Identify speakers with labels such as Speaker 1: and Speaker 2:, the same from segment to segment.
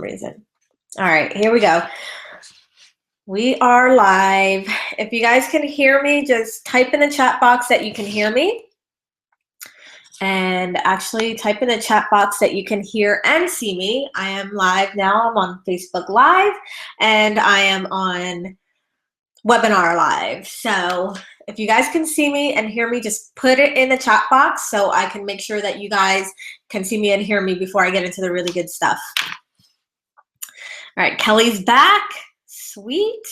Speaker 1: reason. All right, here we go. We are live. If you guys can hear me, just type in the chat box that you can hear me. And actually type in the chat box that you can hear and see me. I am live now. I'm on Facebook Live and I am on Webinar Live. So if you guys can see me and hear me, just put it in the chat box so I can make sure that you guys can see me and hear me before I get into the really good stuff. All right, Kelly's back. Sweet.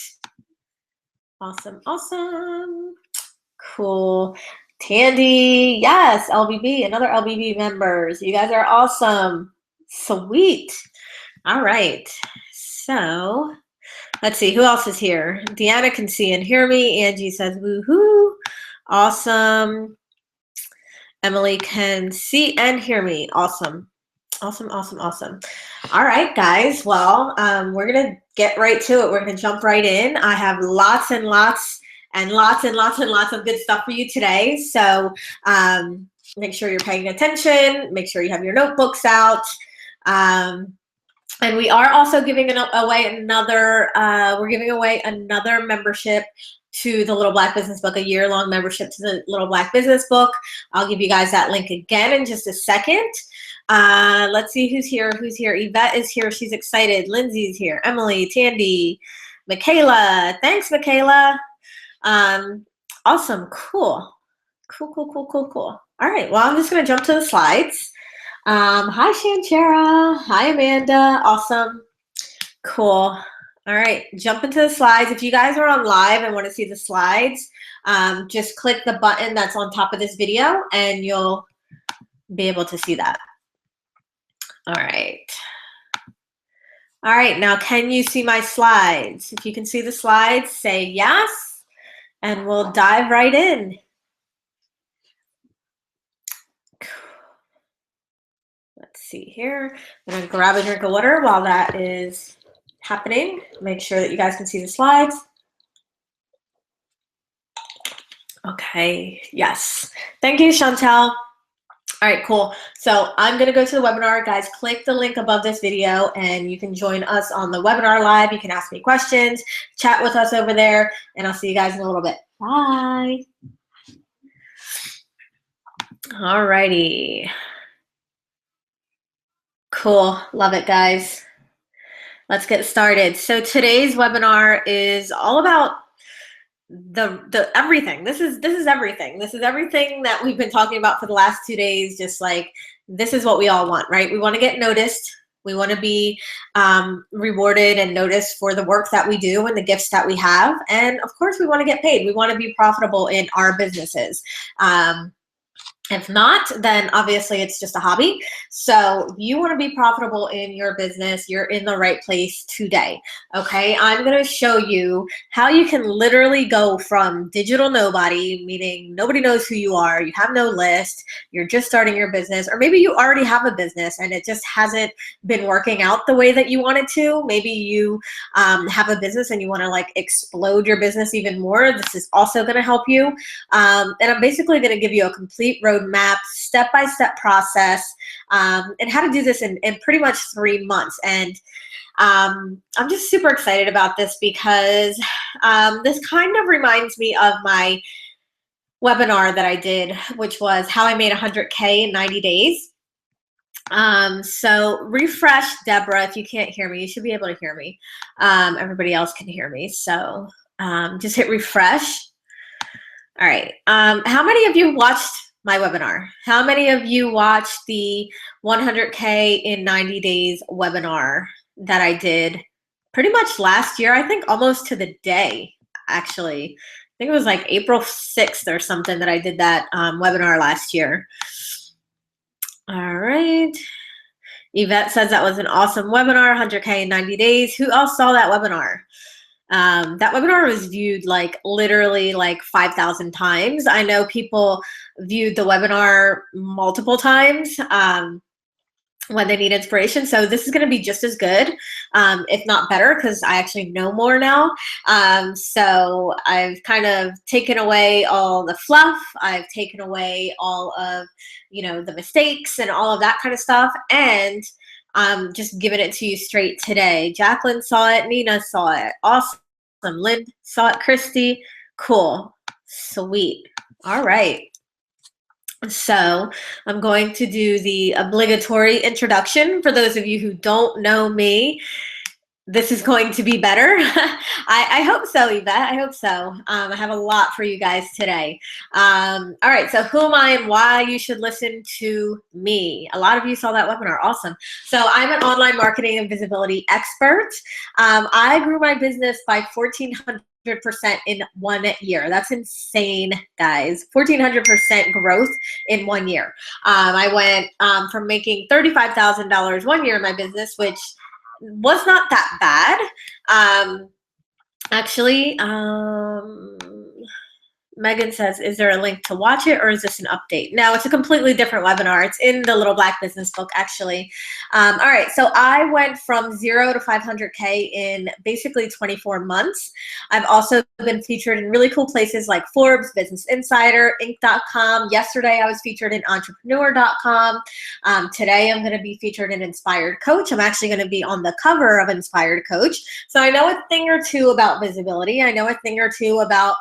Speaker 1: Awesome, awesome. Cool. Tandy, yes, LBB, another LBB members. You guys are awesome. Sweet. All right. So let's see, who else is here? Deanna can see and hear me. Angie says, woohoo. Awesome. Emily can see and hear me. Awesome. Awesome, awesome, awesome. All right, guys. Well, we're going to get right to it. We're going to jump right in. I have lots and lots and lots and lots and lots of good stuff for you today. So make sure you're paying attention. Make sure you have your notebooks out. And we are also giving away another, we're giving away another membership to the Little Black Business Book, a year-long membership to the Little Black Business Book. I'll give you guys that link again in just a second. Let's see who's here. Who's here? Yvette is here. She's excited. Lindsay's here. Emily, Tandy, Michaela. Thanks, Michaela. Awesome. Cool. Cool. All right. Well, I'm just going to jump to the slides. Hi, Shanchera. Hi, Amanda. Awesome. Cool. All right. Jump into the slides. If you guys are on live and want to see the slides, just click the button that's on top of this video and you'll be able to see that. All right. All right. Now, can you see my slides? If you can see the slides, say yes, and we'll dive right in. Let's see here. I'm going to grab a drink of water while that is happening. Make sure that you guys can see the slides. Okay. Yes. Thank you, Chantel. All right, cool. So I'm going to go to the webinar. Guys, click the link above this video and you can join us on the webinar live. You can ask me questions, chat with us over there, and I'll see you guys in a little bit. Bye. All righty. Cool. Love it, guys. Let's get started. So today's webinar is all about the everything. This is everything. This is everything that we've been talking about for the last 2 days. Just like, this is what we all want, right? We want to get noticed. We want to be rewarded and noticed for the work that we do and the gifts that we have. And of course, we want to get paid. We want to be profitable in our businesses. If not, then obviously it's just a hobby. So if you want to be profitable in your business, you're in the right place today. Okay, I'm going to show you how you can literally go from digital nobody, meaning nobody knows who you are, you have no list, you're just starting your business, or maybe you already have a business and it just hasn't been working out the way that you want it to. Maybe you have a business and you want to like explode your business even more. This is also going to help you. And I'm basically going to give you a complete roadmap, step-by-step process, and how to do this in pretty much 3 months. And I'm just super excited about this because this kind of reminds me of my webinar that I did, which was how I made 100K in 90 days. So refresh, Deborah, if you can't hear me. You should be able to hear me. Everybody else can hear me. So just hit refresh. All right. How many of you watched my webinar? How many of you watched the 100K in 90 days webinar that I did pretty much last year? I think almost to the day, actually. I think it was like April 6th or something that I did that webinar last year. All right. Yvette says that was an awesome webinar, 100K in 90 days. Who else saw that webinar? That webinar was viewed like literally like 5,000 times. I know people viewed the webinar multiple times when they need inspiration. So this is going to be just as good, if not better, because I actually know more now. So I've kind of taken away all the fluff. I've taken away all of, you know, the mistakes and all of that kind of stuff. And I'm just giving it to you straight today. Jacqueline saw it. Nina saw it. Awesome. Lynn saw it. Christy. Cool. Sweet. All right. So I'm going to do the obligatory introduction. For those of you who don't know me, this is going to be better. I hope so, Yvette. I hope so. I have a lot for you guys today. All right, so who am I and why you should listen to me? A lot of you saw that webinar. Awesome. So I'm an online marketing and visibility expert. I grew my business by 1,400% in 1 year. That's insane, guys. 1,400% growth in 1 year. I went from making $35,000 1 year in my business, which was not that bad. Actually, Megan says, is there a link to watch it or is this an update? No, it's a completely different webinar. It's in the Little Black Business Book, actually. All right, so I went from 0 to 500K in basically 24 months. I've also been featured in really cool places like Forbes, Business Insider, Inc.com. Yesterday, I was featured in Entrepreneur.com. Today, I'm going to be featured in Inspired Coach. I'm actually going to be on the cover of Inspired Coach. So I know a thing or two about visibility. I know a thing or two about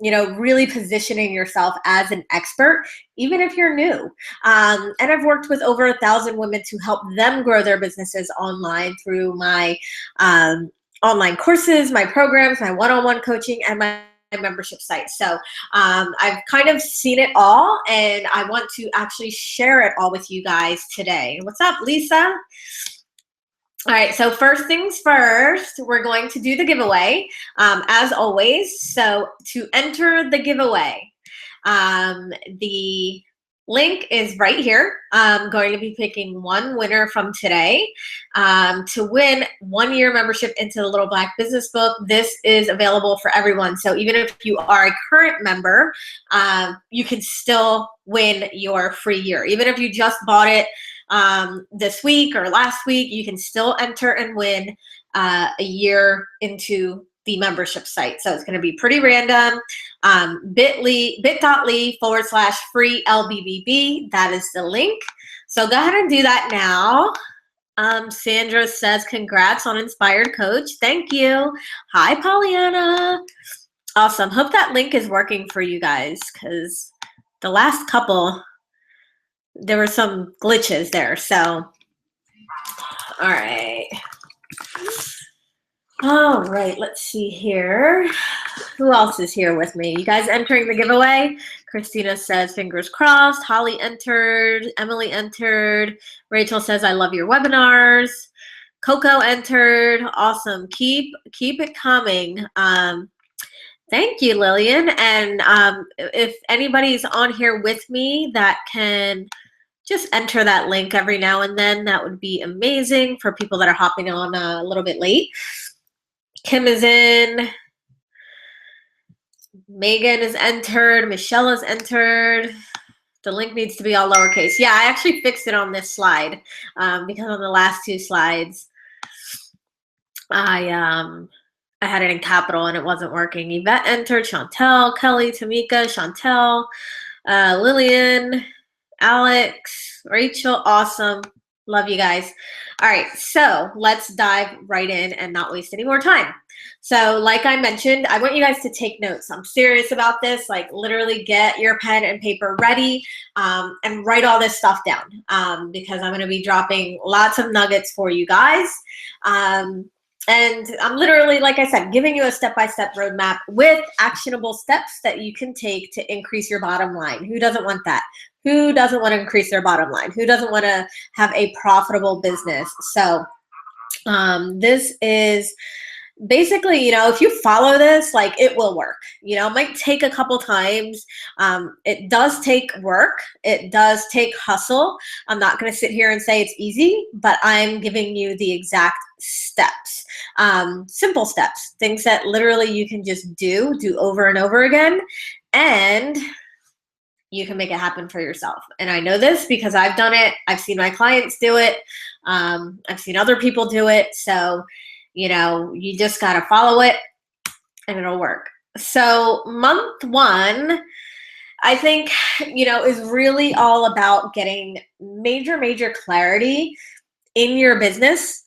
Speaker 1: really positioning yourself as an expert, even if you're new. And I've worked with over 1,000 women to help them grow their businesses online through my online courses, my programs, my one-on-one coaching, and my membership site. So I've kind of seen it all, and I want to actually share it all with you guys today. What's up, Lisa? All right, so first things first, we're going to do the giveaway, as always. So to enter the giveaway, the link is right here. I'm going to be picking one winner from today to win 1 year membership into the Little Black Business Book. This is available for everyone. So even if you are a current member, you can still win your free year. Even if you just bought it this week or last week, you can still enter and win a year into the membership site. So it's going to be pretty random. bit.ly/free LBBB. That is the link. So go ahead and do that now. Sandra says, congrats on Inspired Coach. Thank you. Hi, Pollyanna. Awesome. Hope that link is working for you guys, because the last couple, there were some glitches there. So, all right. All right, let's see here. Who else is here with me? You guys entering the giveaway? Christina says, fingers crossed. Holly entered. Emily entered. Rachel says, I love your webinars. Coco entered. Awesome. Keep it coming. Thank you, Lillian. And if anybody's on here with me that can just enter that link every now and then, that would be amazing for people that are hopping on a little bit late. Kim is in. Megan is entered. Michelle is entered. The link needs to be all lowercase. Yeah, I actually fixed it on this slide because on the last two slides, I had it in capital and it wasn't working. Yvette entered. Chantel, Kelly, Tamika, Chantel, Lillian, Alex, Rachel. Awesome. Love you guys. All right, so let's dive right in and not waste any more time. So like I mentioned, I want you guys to take notes. I'm serious about this. Like literally get your pen and paper ready and write all this stuff down because I'm going to be dropping lots of nuggets for you guys. And I'm literally, like I said, giving you a step-by-step roadmap with actionable steps that you can take to increase your bottom line. Who doesn't want that? Who doesn't want to increase their bottom line? Who doesn't want to have a profitable business? So this is basically, if you follow this, like it will work. It might take a couple times. It does take work. It does take hustle. I'm not going to sit here and say it's easy, but I'm giving you the exact steps, simple steps, things that literally you can just do over and over again, and you can make it happen for yourself. And I know this because I've done it. I've seen my clients do it. I've seen other people do it. So, you just got to follow it and it'll work. So month one, I think, is really all about getting major clarity in your business,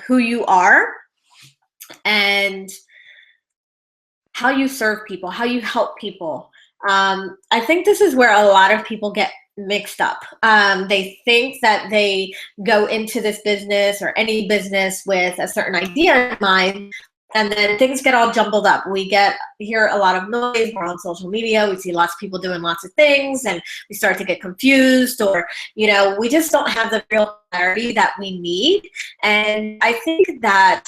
Speaker 1: who you are, and how you serve people, how you help people. I think this is where a lot of people get mixed up. They think that they go into this business or any business with a certain idea in mind, and then things get all jumbled up. We hear a lot of noise. We're on social media. We see lots of people doing lots of things, and we start to get confused, or we just don't have the real clarity that we need. And I think that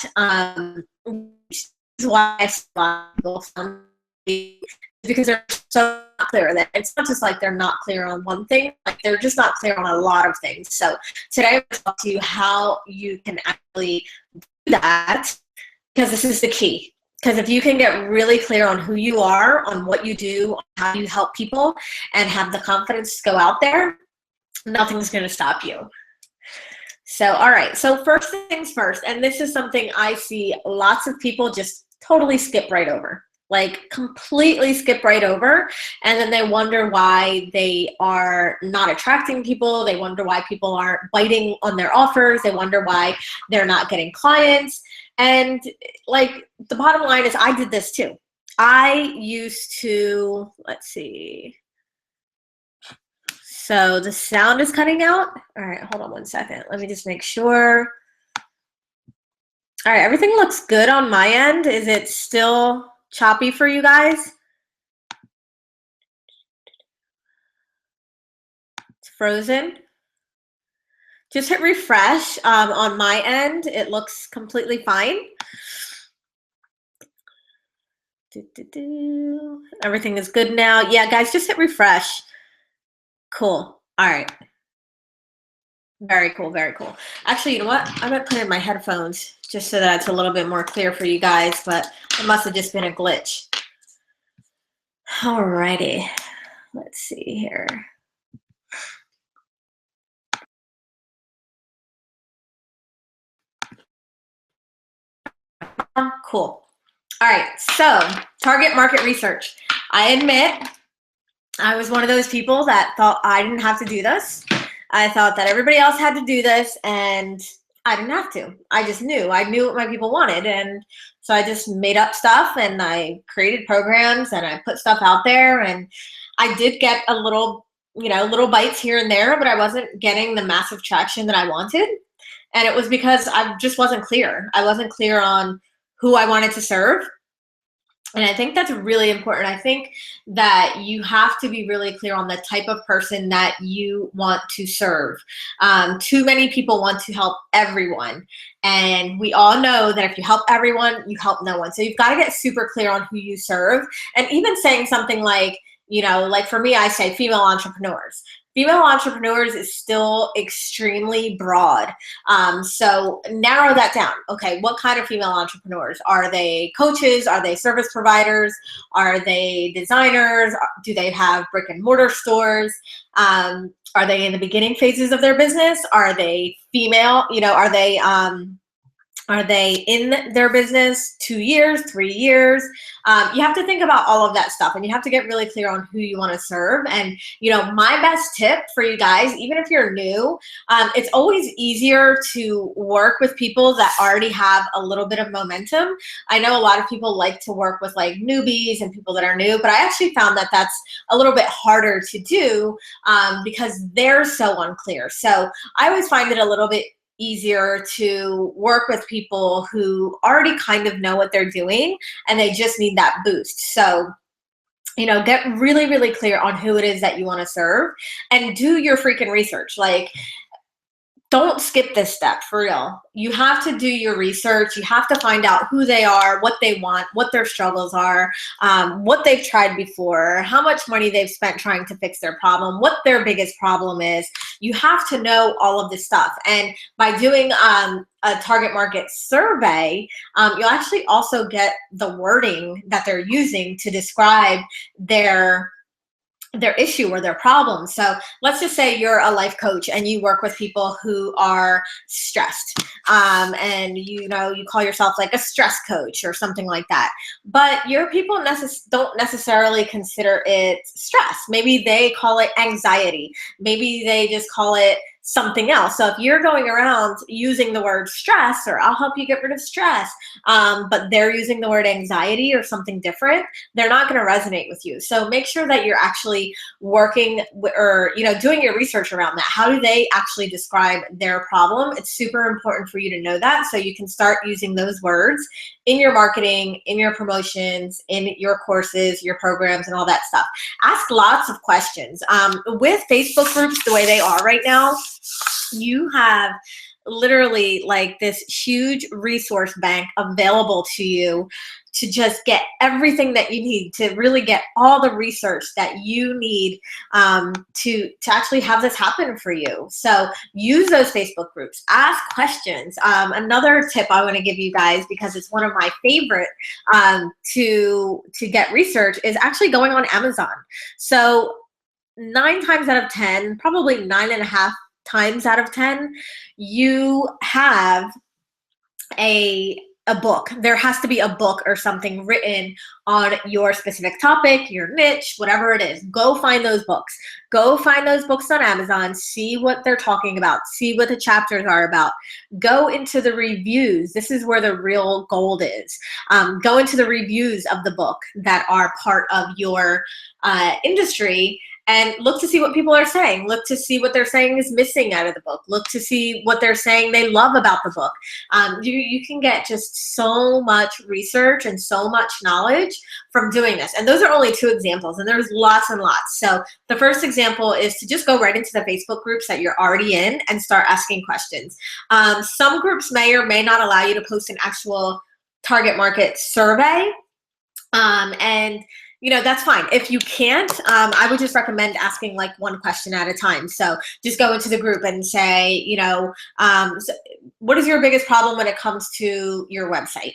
Speaker 1: this is why I see a lot of people because they're so clear that it's not just like they're not clear on one thing, like they're just not clear on a lot of things. So today I'm going to talk to you how you can actually do that, because this is the key. Because if you can get really clear on who you are, on what you do, on how you help people, and have the confidence to go out there, nothing's going to stop you. So, all right. So first things first, and this is something I see lots of people just totally skip right over. Like completely skip right over, and then they wonder why they are not attracting people. They wonder why people aren't biting on their offers. They wonder why they're not getting clients. And like the bottom line is, I did this too. I used to, let's see. So the sound is cutting out. All right, hold on one second. Let me just make sure. All right, everything looks good on my end. Is it still choppy for you guys? It's frozen. Just hit refresh. On my end, it looks completely fine. Everything is good now. Yeah, guys, just hit refresh. Cool. All right. Very cool, very cool. Actually, you know what? I'm going to put in my headphones just so that it's a little bit more clear for you guys, but it must have just been a glitch. All righty. Let's see here. Cool. All right, so target market research. I admit I was one of those people that thought I didn't have to do this. I thought that everybody else had to do this, and I didn't have to. I just knew. I knew what my people wanted, and so I just made up stuff, and I created programs, and I put stuff out there, and I did get a little, little bites here and there, but I wasn't getting the massive traction that I wanted, and it was because I just wasn't clear. I wasn't clear on who I wanted to serve. And I think that's really important. I think that you have to be really clear on the type of person that you want to serve. Too many people want to help everyone. And we all know that if you help everyone, you help no one. So you've got to get super clear on who you serve. And even saying something like, like for me, I say female entrepreneurs. Female entrepreneurs is still extremely broad. So narrow that down. Okay, what kind of female entrepreneurs? Are they coaches? Are they service providers? Are they designers? Do they have brick and mortar stores? Are they in the beginning phases of their business? Are they female? Are they in their business 2 years, 3 years? You have to think about all of that stuff, and you have to get really clear on who you want to serve. And, my best tip for you guys, even if you're new, it's always easier to work with people that already have a little bit of momentum. I know a lot of people like to work with like newbies and people that are new, but I actually found that that's a little bit harder to do because they're so unclear. So I always find it a little bit easier to work with people who already kind of know what they're doing and they just need that boost. So, get really, really clear on who it is that you want to serve and do your freaking research. Like, don't skip this step, for real. You have to do your research. You have to find out who they are, what they want, what their struggles are, what they've tried before, how much money they've spent trying to fix their problem, what their biggest problem is. You have to know all of this stuff. And by doing a target market survey, you'll actually also get the wording that they're using to describe their issue or their problem. So let's just say you're a life coach and you work with people who are stressed, and you call yourself like a stress coach or something like that. But your people don't necessarily consider it stress. Maybe they call it anxiety. Maybe they just call it something else. So if you're going around using the word stress, or I'll help you get rid of stress, but they're using the word anxiety or something different, they're not going to resonate with you. So make sure that you're actually working or, doing your research around that. How do they actually describe their problem? It's super important for you to know that, so you can start using those words in your marketing, in your promotions, in your courses, your programs, and all that stuff. Ask lots of questions. With Facebook groups, the way they are right now, you have literally like this huge resource bank available to you to just get everything that you need, to really get all the research that you need to actually have this happen for you. So use those Facebook groups, ask questions. Another tip I want to give you guys, because it's one of my favorite to get research, is actually going on Amazon. So 9 times out of 10, probably 9.5 times out of 10, you have a book. There has to be a book or something written on your specific topic, your niche, whatever it is. Go find those books. Go find those books on Amazon. See what they're talking about. See what the chapters are about. Go into the reviews. This is where the real gold is. Go into the reviews of the book that are part of your industry, and look to see what people are saying. Look to see what they're saying is missing out of the book. Look to see what they're saying they love about the book. You can get just so much research and so much knowledge from doing this. And those are only 2 examples, and there's lots and lots. So the first example is to just go right into the Facebook groups that you're already in and start asking questions. Some groups may or may not allow you to post an actual target market survey. And that's fine. If you can't, I would just recommend asking like 1 question at a time. So just go into the group and say, what is your biggest problem when it comes to your website?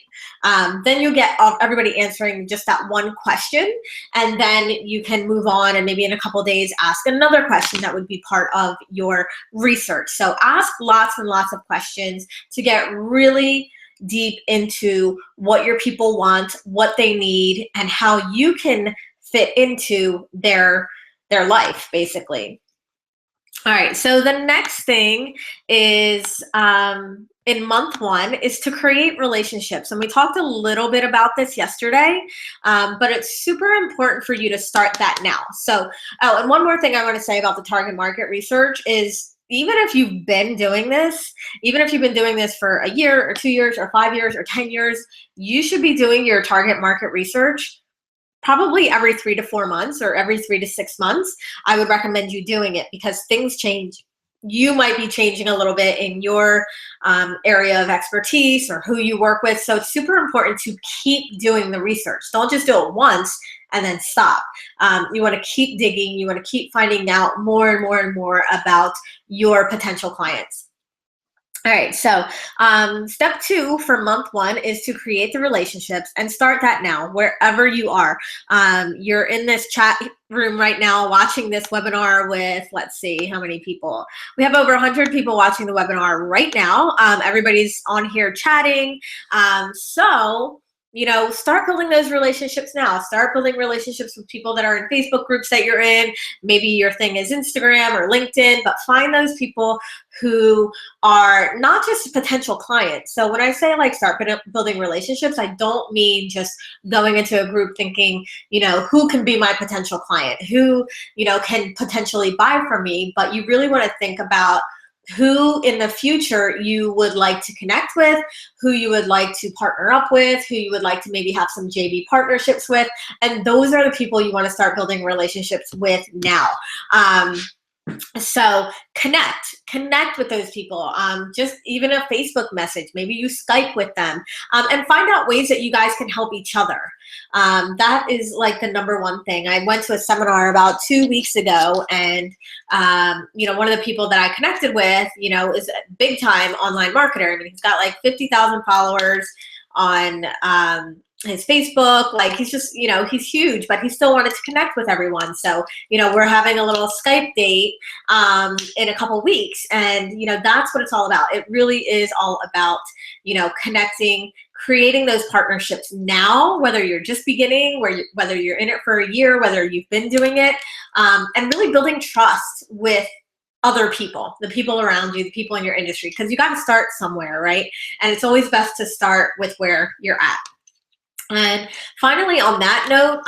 Speaker 1: Then you get everybody answering just that 1 question, and then you can move on, and maybe in a couple of days ask another question that would be part of your research. So ask lots and lots of questions to get really deep into what your people want, what they need, and how you can fit into their life, basically. All right, so the next thing is in month 1 is to create relationships. And we talked a little bit about this yesterday, but it's super important for you to start that now. So, and one more thing I want to say about the target market research is, even if you've been doing this, even if you've been doing this for a year or 2 years or 5 years or 10 years, you should be doing your target market research probably every 3 to 4 months or every 3 to 6 months. I would recommend you doing it, because things change. You might be changing a little bit in your area of expertise or who you work with. So it's super important to keep doing the research. Don't just do it once and then stop. You want to keep digging. You want to keep finding out more and more and more about your potential clients. All right, so step 2 for month 1 is to create the relationships, and start that now, wherever you are. You're in this chat room right now watching this webinar with, let's see, how many people? We have over 100 people watching the webinar right now. Everybody's on here chatting. So start building those relationships now. Start building relationships with people that are in Facebook groups that you're in. Maybe your thing is Instagram or LinkedIn, but find those people who are not just potential clients. So when I say like start building relationships, I don't mean just going into a group thinking, who can be my potential client, who, can potentially buy from me, but you really want to think about who in the future you would like to connect with, who you would like to partner up with, who you would like to maybe have some JV partnerships with. And those are the people you want to start building relationships with now. So connect with those people. Just even a Facebook message, maybe you Skype with them, and find out ways that you guys can help each other. That is like the number 1 thing. I went to a seminar about 2 weeks ago, and one of the people that I connected with, is a big time online marketer. I mean, he's got like 50,000 followers on his Facebook. Like, he's just, he's huge, but he still wanted to connect with everyone. So, we're having a little Skype date in a couple weeks, and, that's what it's all about. It really is all about, connecting, creating those partnerships now, whether you're just beginning, whether you're in it for a year, whether you've been doing it, and really building trust with other people, the people around you, the people in your industry, because you got to start somewhere, right? And it's always best to start with where you're at. And finally, on that note,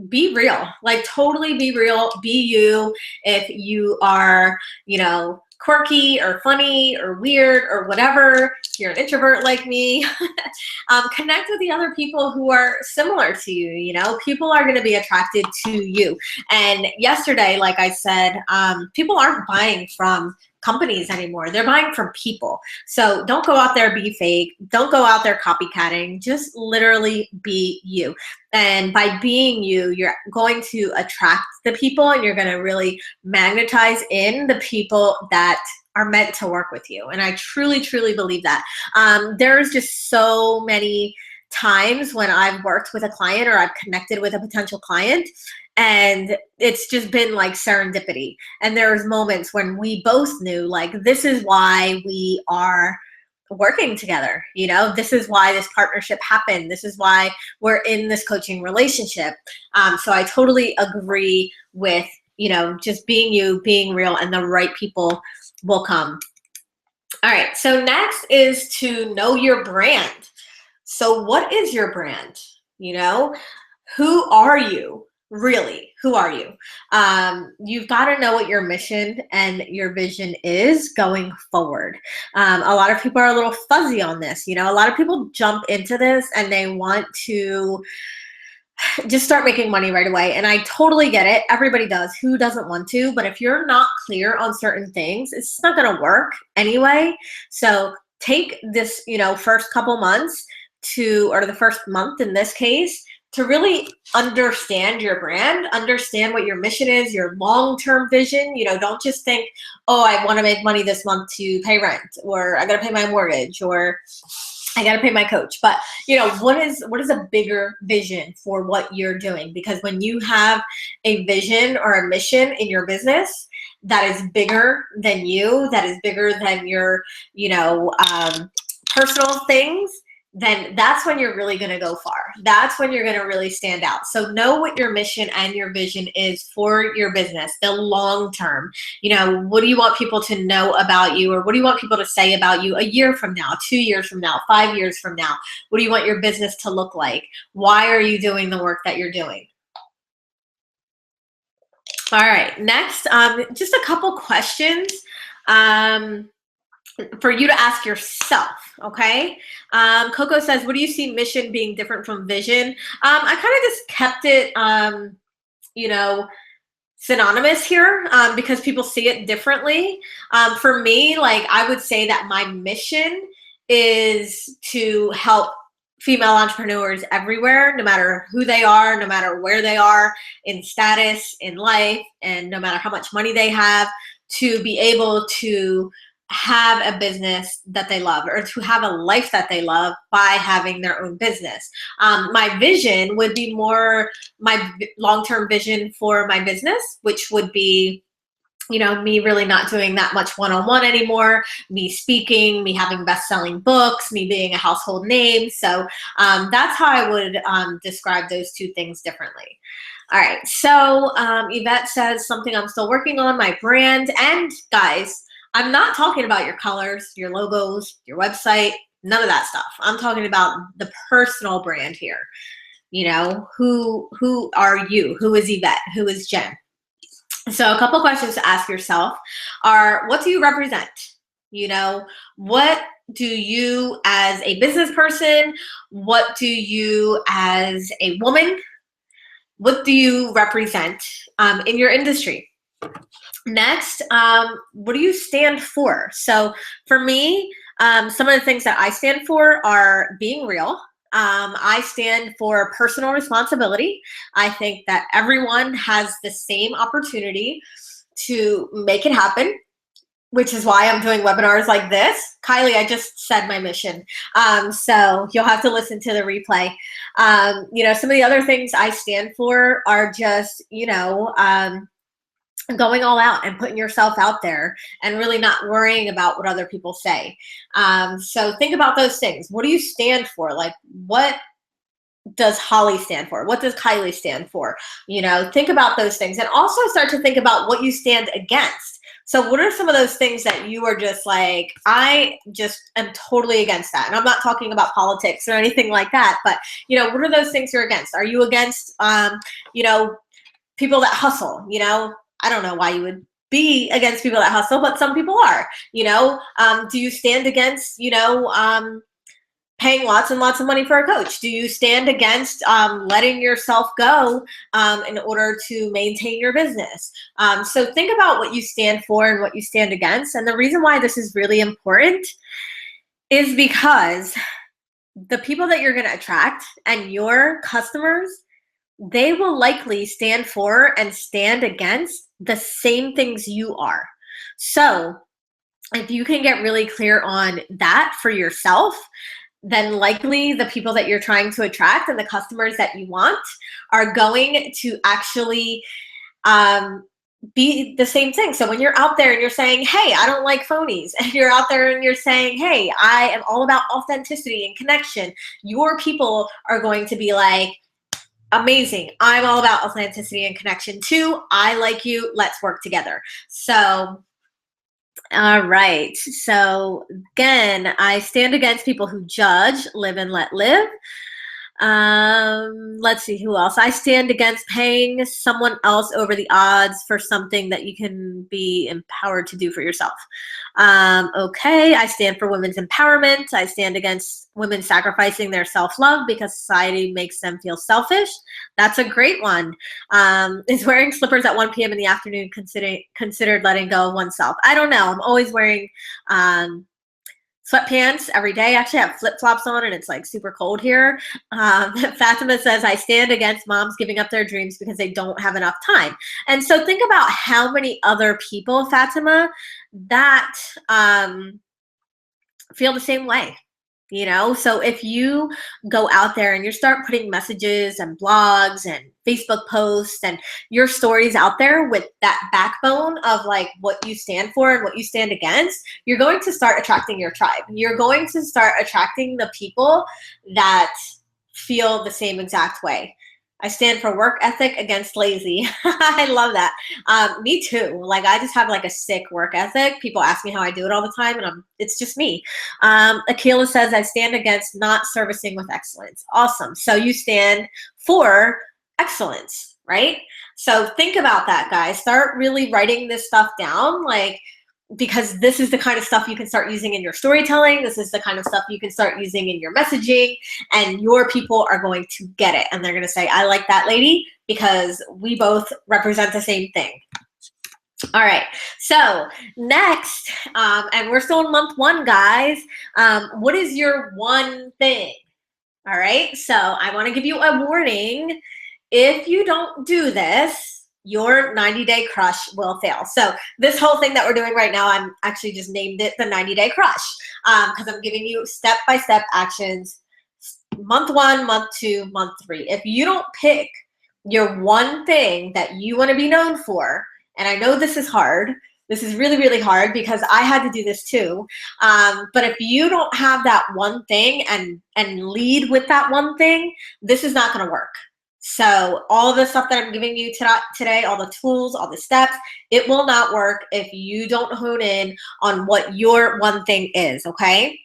Speaker 1: be real, like totally be real, be you. If you are, quirky or funny or weird or whatever, if you're an introvert like me, connect with the other people who are similar to you. People are going to be attracted to you. And yesterday, like I said, people aren't buying from companies anymore. They're buying from people. So don't go out there, be fake. Don't go out there copycatting. Just literally be you. And by being you, you're going to attract the people, and you're going to really magnetize in the people that are meant to work with you. And I truly, truly believe that. There's just so many times when I've worked with a client or I've connected with a potential client, and it's just been like serendipity. And there's moments when we both knew, like, this is why we are working together. This is why this partnership happened. This is why we're in this coaching relationship. So I totally agree with, just being you, being real, and the right people will come. All right. So next is to know your brand. So what is your brand? Who are you? Really, who are you? You've got to know what your mission and your vision is going forward. A lot of people are a little fuzzy on this. A lot of people jump into this and they want to just start making money right away. And I totally get it. Everybody does. Who doesn't want to? But if you're not clear on certain things, it's not going to work anyway. So take this, first couple months or the first month in this case, to really understand your brand, understand what your mission is, your long-term vision. Don't just think, oh, I want to make money this month to pay rent, or I got to pay my mortgage, or I got to pay my coach. But, what is a bigger vision for what you're doing? Because when you have a vision or a mission in your business that is bigger than you, that is bigger than your, personal things, then that's when you're really going to go far. That's when you're going to really stand out. So know what your mission and your vision is for your business, the long term. What do you want people to know about you, or what do you want people to say about you a year from now, 2 years from now, 5 years from now? What do you want your business to look like? Why are you doing the work that you're doing? All right, next, just a couple questions for you to ask yourself, okay? Coco says, what do you see mission being different from vision? I kind of just kept it, synonymous here because people see it differently. For me, I would say that my mission is to help female entrepreneurs everywhere, no matter who they are, no matter where they are in status, in life, and no matter how much money they have, to be able to have a business that they love, or to have a life that they love by having their own business. My vision would be more my long-term vision for my business, which would be, me really not doing that much one-on-one anymore, me speaking, me having best-selling books, me being a household name. So that's how I would describe those two things differently. All right, so Yvette says, something I'm still working on, my brand. And guys, I'm not talking about your colors, your logos, your website, none of that stuff. I'm talking about the personal brand here. Who are you? Who is Yvette? Who is Jen? So a couple questions to ask yourself are, what do you represent? What do you as a business person? What do you as a woman? What do you represent in your industry? Next, what do you stand for? So for me, some of the things that I stand for are being real. I stand for personal responsibility. I think that everyone has the same opportunity to make it happen, which is why I'm doing webinars like this. Kylie, I just said my mission. So you'll have to listen to the replay. Some of the other things I stand for are just, going all out and putting yourself out there and really not worrying about what other people say. So think about those things. What do you stand for? Like, what does Holly stand for? What does Kylie stand for? Think about those things, and also start to think about what you stand against. So what are some of those things that you are just like, I just am totally against that? And I'm not talking about politics or anything like that, but what are those things you're against? Are you against, people that hustle? I don't know why you would be against people that hustle, but some people are. Do you stand against, paying lots and lots of money for a coach? Do you stand against letting yourself go in order to maintain your business? So think about what you stand for and what you stand against. And the reason why this is really important is because the people that you're going to attract and your customers, they will likely stand for and stand against the same things you are. So if you can get really clear on that for yourself, then likely the people that you're trying to attract and the customers that you want are going to actually be the same thing. So when you're out there and you're saying, hey, I don't like phonies, and you're out there and you're saying, hey, I am all about authenticity and connection, your people are going to be like, amazing, I'm all about authenticity and connection too. I like you. Let's work together. So all right. So again, I stand against people who judge, live and let live. Let's see who else. I stand against paying someone else over the odds for something that you can be empowered to do for yourself. Okay, I stand for women's empowerment. I stand against women sacrificing their self-love because society makes them feel selfish. That's a great one. Is wearing slippers at 1 p.m. in the afternoon considered letting go of oneself? I don't know. I'm always wearing sweatpants every day. Actually, I have flip-flops on and it's like super cold here. Fatima says, I stand against moms giving up their dreams because they don't have enough time. And so think about how many other people, Fatima, that feel the same way. So if you go out there and you start putting messages and blogs and Facebook posts and your stories out there with that backbone of like what you stand for and what you stand against, you're going to start attracting your tribe. You're going to start attracting the people that feel the same exact way. I stand for work ethic against lazy. I love that. Me too. Like I just have like a sick work ethic. People ask me how I do it all the time, and it's just me. Akila says, I stand against not servicing with excellence. Awesome. So you stand for excellence, right? So think about that, guys. Start really writing this stuff down, because this is the kind of stuff you can start using in your storytelling. This is the kind of stuff you can start using in your messaging, and your people are going to get it. And they're going to say, I like that lady because we both represent the same thing. All right, so next, and we're still in month 1, guys. What is your one thing? All right, so I want to give you a warning. If you don't do this, your 90-day crush will fail. So this whole thing that we're doing right now, I'm actually just named it the 90-day crush because I'm giving you step-by-step actions, month 1, month 2, month 3. If you don't pick your one thing that you want to be known for, and I know this is hard, this is really, really hard because I had to do this too. But if you don't have that one thing and lead with that one thing, this is not going to work. So all the stuff that I'm giving you today, all the tools, all the steps, it will not work if you don't hone in on what your one thing is, okay?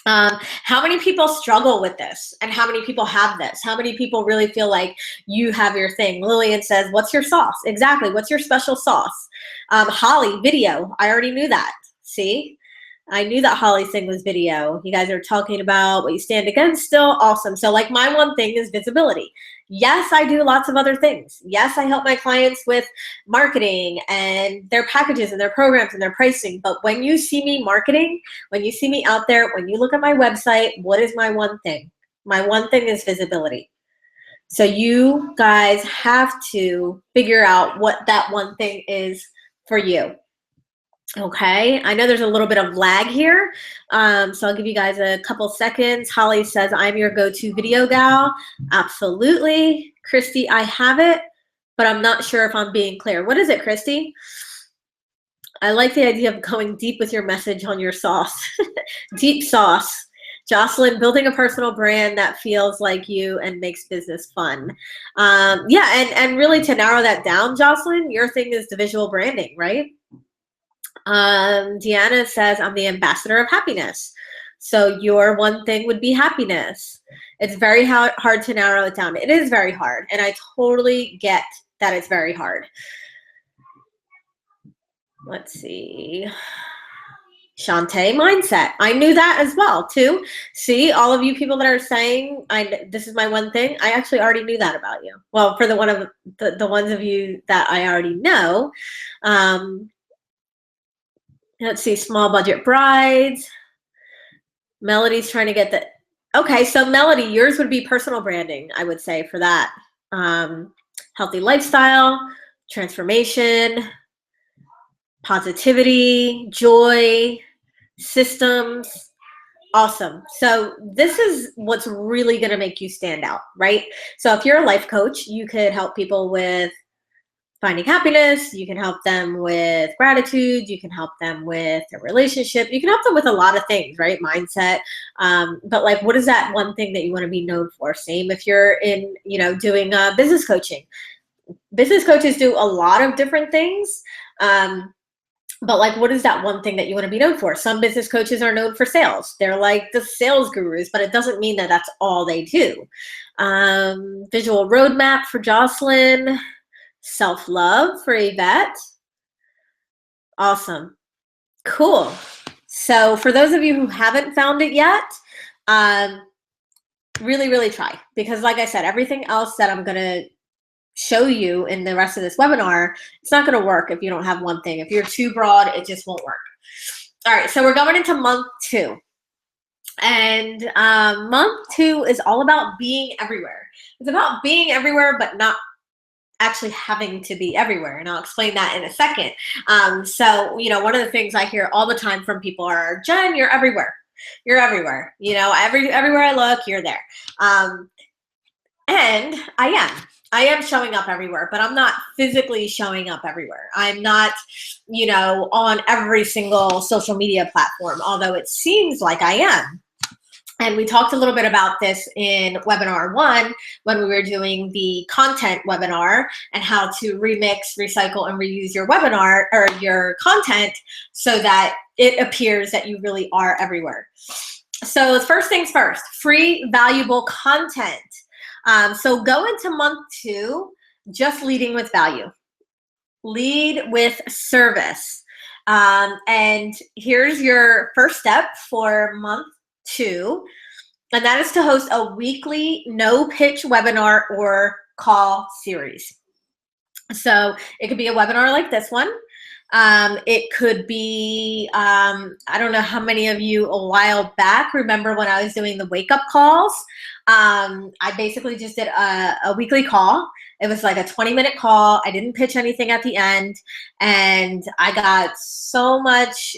Speaker 1: How many people struggle with this? And how many people have this? How many people really feel like you have your thing? Lillian says, what's your sauce? Exactly, what's your special sauce? Holly, video, I already knew that, see? I knew that Holly's thing was video. You guys are talking about what you stand against still. Awesome. So like my one thing is visibility. Yes, I do lots of other things. Yes, I help my clients with marketing and their packages and their programs and their pricing. But when you see me marketing, when you see me out there, when you look at my website, what is my one thing? My one thing is visibility. So you guys have to figure out what that one thing is for you. Okay, I know there's a little bit of lag here, so I'll give you guys a couple seconds. Holly says, I'm your go-to video gal. Absolutely. Christy, I have it, but I'm not sure if I'm being clear. What is it, Christy? I like the idea of going deep with your message on your sauce. Deep sauce. Jocelyn, building a personal brand that feels like you and makes business fun. Yeah, and really to narrow that down, Jocelyn, your thing is the visual branding, right? Deanna says, I'm the ambassador of happiness. So your one thing would be happiness. It's very hard to narrow it down. It is very hard. And I totally get that it's very hard. Let's see. Shantae, mindset. I knew that as well too. See, all of you people that are saying this is my one thing, I actually already knew that about you. Well, for the ones of you that I already know. Let's see, small budget brides. Melody's trying to get the, okay, so Melody, yours would be personal branding, I would say, for that. Healthy lifestyle, transformation, positivity, joy, systems. Awesome. So this is what's really going to make you stand out, right? So if you're a life coach, you could help people with finding happiness. You can help them with gratitude. You can help them with a relationship. You can help them with a lot of things, right? Mindset. But like, what is that one thing that you want to be known for? Same if you're in, doing business coaching. Business coaches do a lot of different things. But like, what is that one thing that you want to be known for? Some business coaches are known for sales. They're like the sales gurus, but it doesn't mean that that's all they do. Visual roadmap for Jocelyn. Self-love for Yvette. Awesome. Cool. So for those of you who haven't found it yet, really, really try. Because like I said, everything else that I'm going to show you in the rest of this webinar, it's not going to work if you don't have one thing. If you're too broad, it just won't work. All right, so we're going into month 2. And month 2 is all about being everywhere. It's about being everywhere, but not actually having to be everywhere. And I'll explain that in a second. So, one of the things I hear all the time from people are, Jen, you're everywhere. You're everywhere. Everywhere I look, you're there. And I am showing up everywhere, but I'm not physically showing up everywhere. I'm not, on every single social media platform, although it seems like I am. And we talked a little bit about this in webinar 1 when we were doing the content webinar and how to remix, recycle, and reuse your webinar or your content so that it appears that you really are everywhere. So first things first, free, valuable content. So go into month 2 just leading with value. Lead with service. And here's your first step for month 2, and that is to host a weekly no pitch webinar or call series. So it could be a webinar like this one. It could be, I don't know how many of you a while back remember when I was doing the wake up calls. I basically just did a weekly call. It was like a 20-minute call. I didn't pitch anything at the end. And I got so much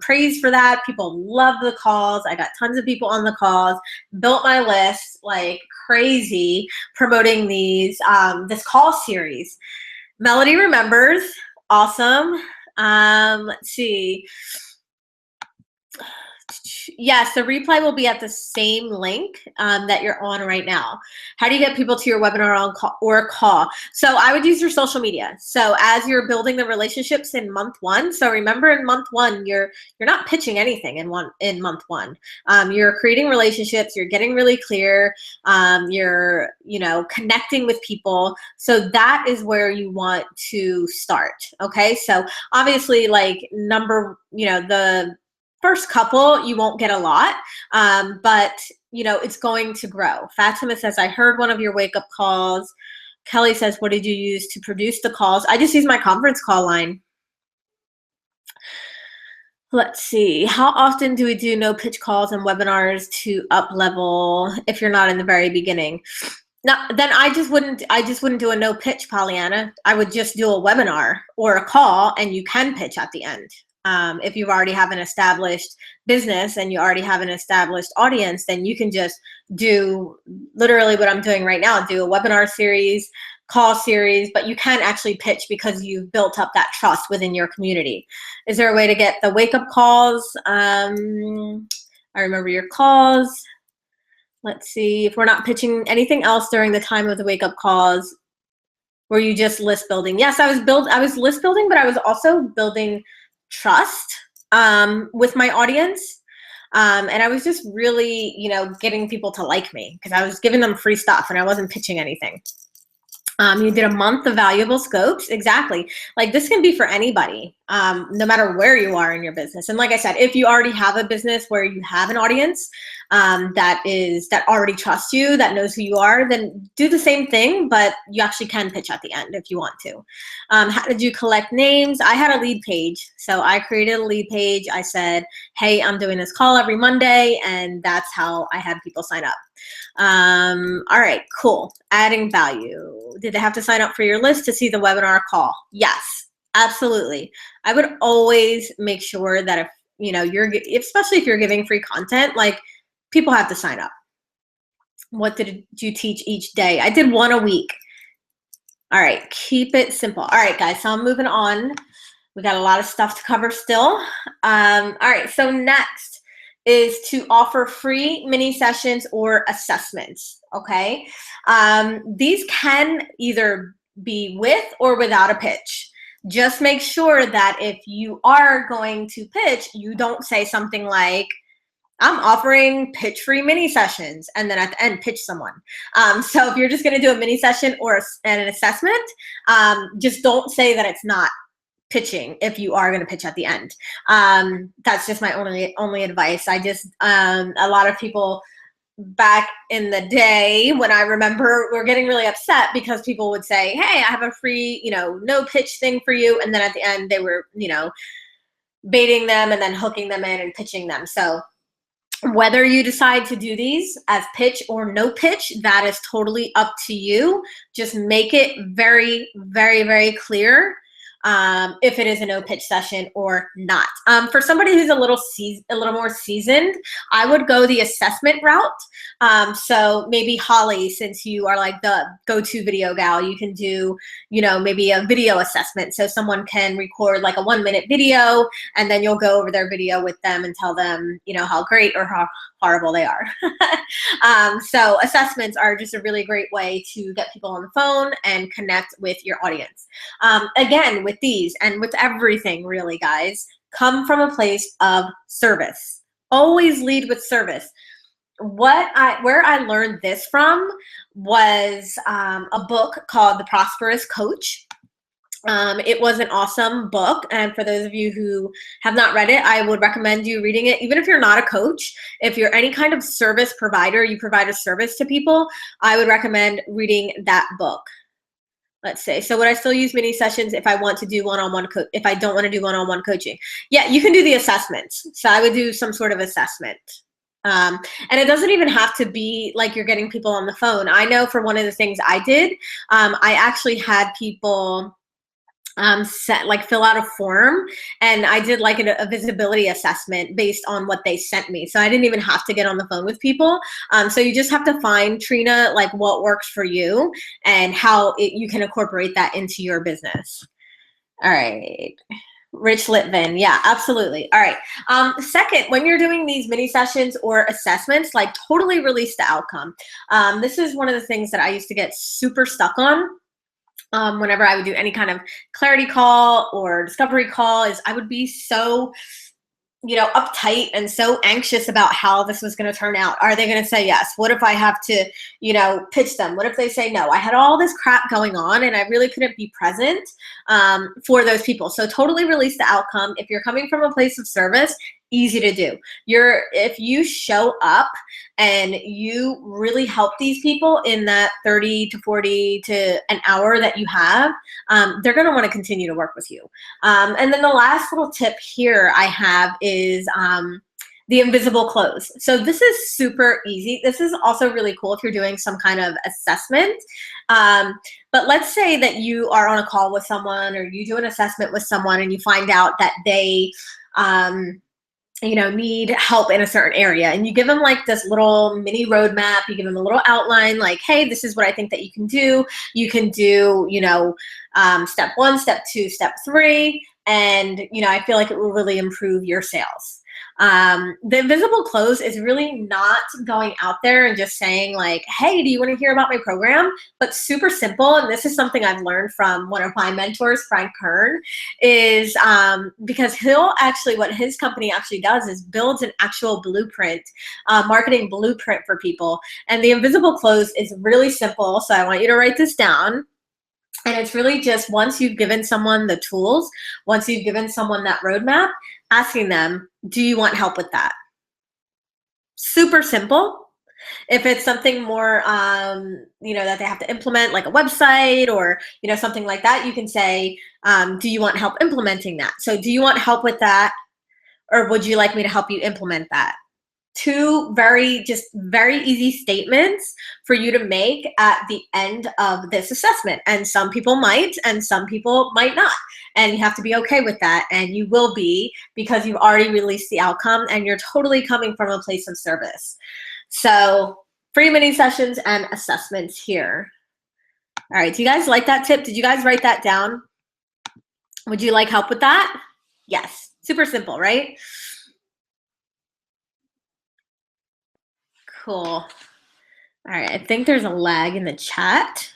Speaker 1: praise for that. People loved the calls. I got tons of people on the calls, built my list like crazy, promoting this call series. Melody remembers. Awesome. Let's see. Yes, the replay will be at the same link that you're on right now. How do you get people to your webinar on call or call? So I would use your social media. So as you're building the relationships in month 1, so remember in month 1, you're not pitching anything in month 1. You're creating relationships, you're getting really clear, you're connecting with people. So that is where you want to start. Okay, so obviously like the first couple, you won't get a lot, but it's going to grow. Fatima says, I heard one of your wake up calls. Kelly says, what did you use to produce the calls? I just use my conference call line. Let's see. How often do we do no pitch calls and webinars to up level if you're not in the very beginning? No, then I just wouldn't do a no pitch, Pollyanna. I would just do a webinar or a call, and you can pitch at the end. If you already have an established business and you already have an established audience, then you can just do literally what I'm doing right now, do a webinar series, call series, but you can actually pitch because you've built up that trust within your community. Is there a way to get the wake-up calls? I remember your calls. Let's see, if we're not pitching anything else during the time of the wake-up calls, were you just list building? Yes, I was list building, but I was also building trust with my audience. And I was just really, getting people to like me because I was giving them free stuff and I wasn't pitching anything. You did a month of valuable scopes. Exactly. Like this can be for anybody, no matter where you are in your business. And like I said, if you already have a business where you have an audience that already trusts you, that knows who you are, then do the same thing, but you actually can pitch at the end if you want to. How did you collect names? I had a lead page. So I created a lead page. I said, hey, I'm doing this call every Monday. And that's how I had people sign up. All right, cool. Adding value. Did they have to sign up for your list to see the webinar call? Yes, absolutely. I would always make sure that if, especially if you're giving free content, like people have to sign up. What did you teach each day? I did one a week. All right, keep it simple. All right, guys, so I'm moving on. We got a lot of stuff to cover still. All right, so next is to offer free mini sessions or assessments, okay? These can either be with or without a pitch. Just make sure that if you are going to pitch, you don't say something like, I'm offering pitch free mini sessions, and then at the end pitch someone. So if you're just gonna do a mini session or an assessment, just don't say that it's not pitching if you are going to pitch at the end. That's just my only advice. I just a lot of people back in the day, when I remember, were getting really upset because people would say, hey, I have a free, no pitch thing for you, and then at the end they were, baiting them and then hooking them in and pitching them. So whether you decide to do these as pitch or no pitch, that is totally up to you. Just make it very, very, very clear if it is a no pitch session or not. For somebody who's a little more seasoned, I would go the assessment route. So maybe Holly, since you are like the go-to video gal, you can do, maybe a video assessment. So someone can record like a 1-minute video, and then you'll go over their video with them and tell them, how great or how horrible they are. So assessments are just a really great way to get people on the phone and connect with your audience. Again, with these and with everything really, guys, come from a place of service. Always lead with service. Where I learned this from was a book called The Prosperous Coach. It was an awesome book, and for those of you who have not read it, I would recommend you reading it. Even if you're not a coach, if you're any kind of service provider, you provide a service to people, I would recommend reading that book. Let's say, so would I still use mini sessions if I want to do one-on-one if I don't want to do one-on-one coaching? Yeah, you can do the assessments. So I would do some sort of assessment. And it doesn't even have to be like you're getting people on the phone. I know for one of the things I did, I actually had people fill out a form, and I did like a visibility assessment based on what they sent me. So I didn't even have to get on the phone with people. So you just have to find, Trina, like what works for you and how you can incorporate that into your business. All right. Rich Litvin. Yeah, absolutely. All right. Second, when you're doing these mini sessions or assessments, like totally release the outcome. This is one of the things that I used to get super stuck on. Whenever I would do any kind of clarity call or discovery call, is I would be so, uptight and so anxious about how this was going to turn out. Are they going to say yes? What if I have to, pitch them? What if they say no? I had all this crap going on, and I really couldn't be present for those people. So totally release the outcome. If you're coming from a place of service, easy to do. If you show up and you really help these people in that 30 to 40 to an hour that you have, they're going to want to continue to work with you. And then the last little tip here I have is the invisible close. So this is super easy. This is also really cool if you're doing some kind of assessment. But let's say that you are on a call with someone, or you do an assessment with someone, and you find out that they need help in a certain area, and you give them like this little mini roadmap. You give them a little outline, like, hey, this is what I think that you can do. You can do, step 1, step 2, step 3. And, I feel like it will really improve your sales. The invisible close is really not going out there and just saying like, hey, do you want to hear about my program? But super simple. And this is something I've learned from one of my mentors, Frank Kern, is because he'll actually, what his company actually does is builds an actual blueprint, marketing blueprint for people. And the invisible close is really simple. So I want you to write this down. And it's really just once you've given someone the tools, once you've given someone that roadmap, asking them, do you want help with that? Super simple. If it's something more, that they have to implement, like a website or, something like that, you can say, do you want help implementing that? So do you want help with that? Or would you like me to help you implement that? Two very easy statements for you to make at the end of this assessment. And some people might, and some people might not. And you have to be okay with that. And you will be, because you've already released the outcome and you're totally coming from a place of service. So free mini sessions and assessments here. All right, do you guys like that tip? Did you guys write that down? Would you like help with that? Yes, super simple, right? Cool. All right, I think there's a lag in the chat.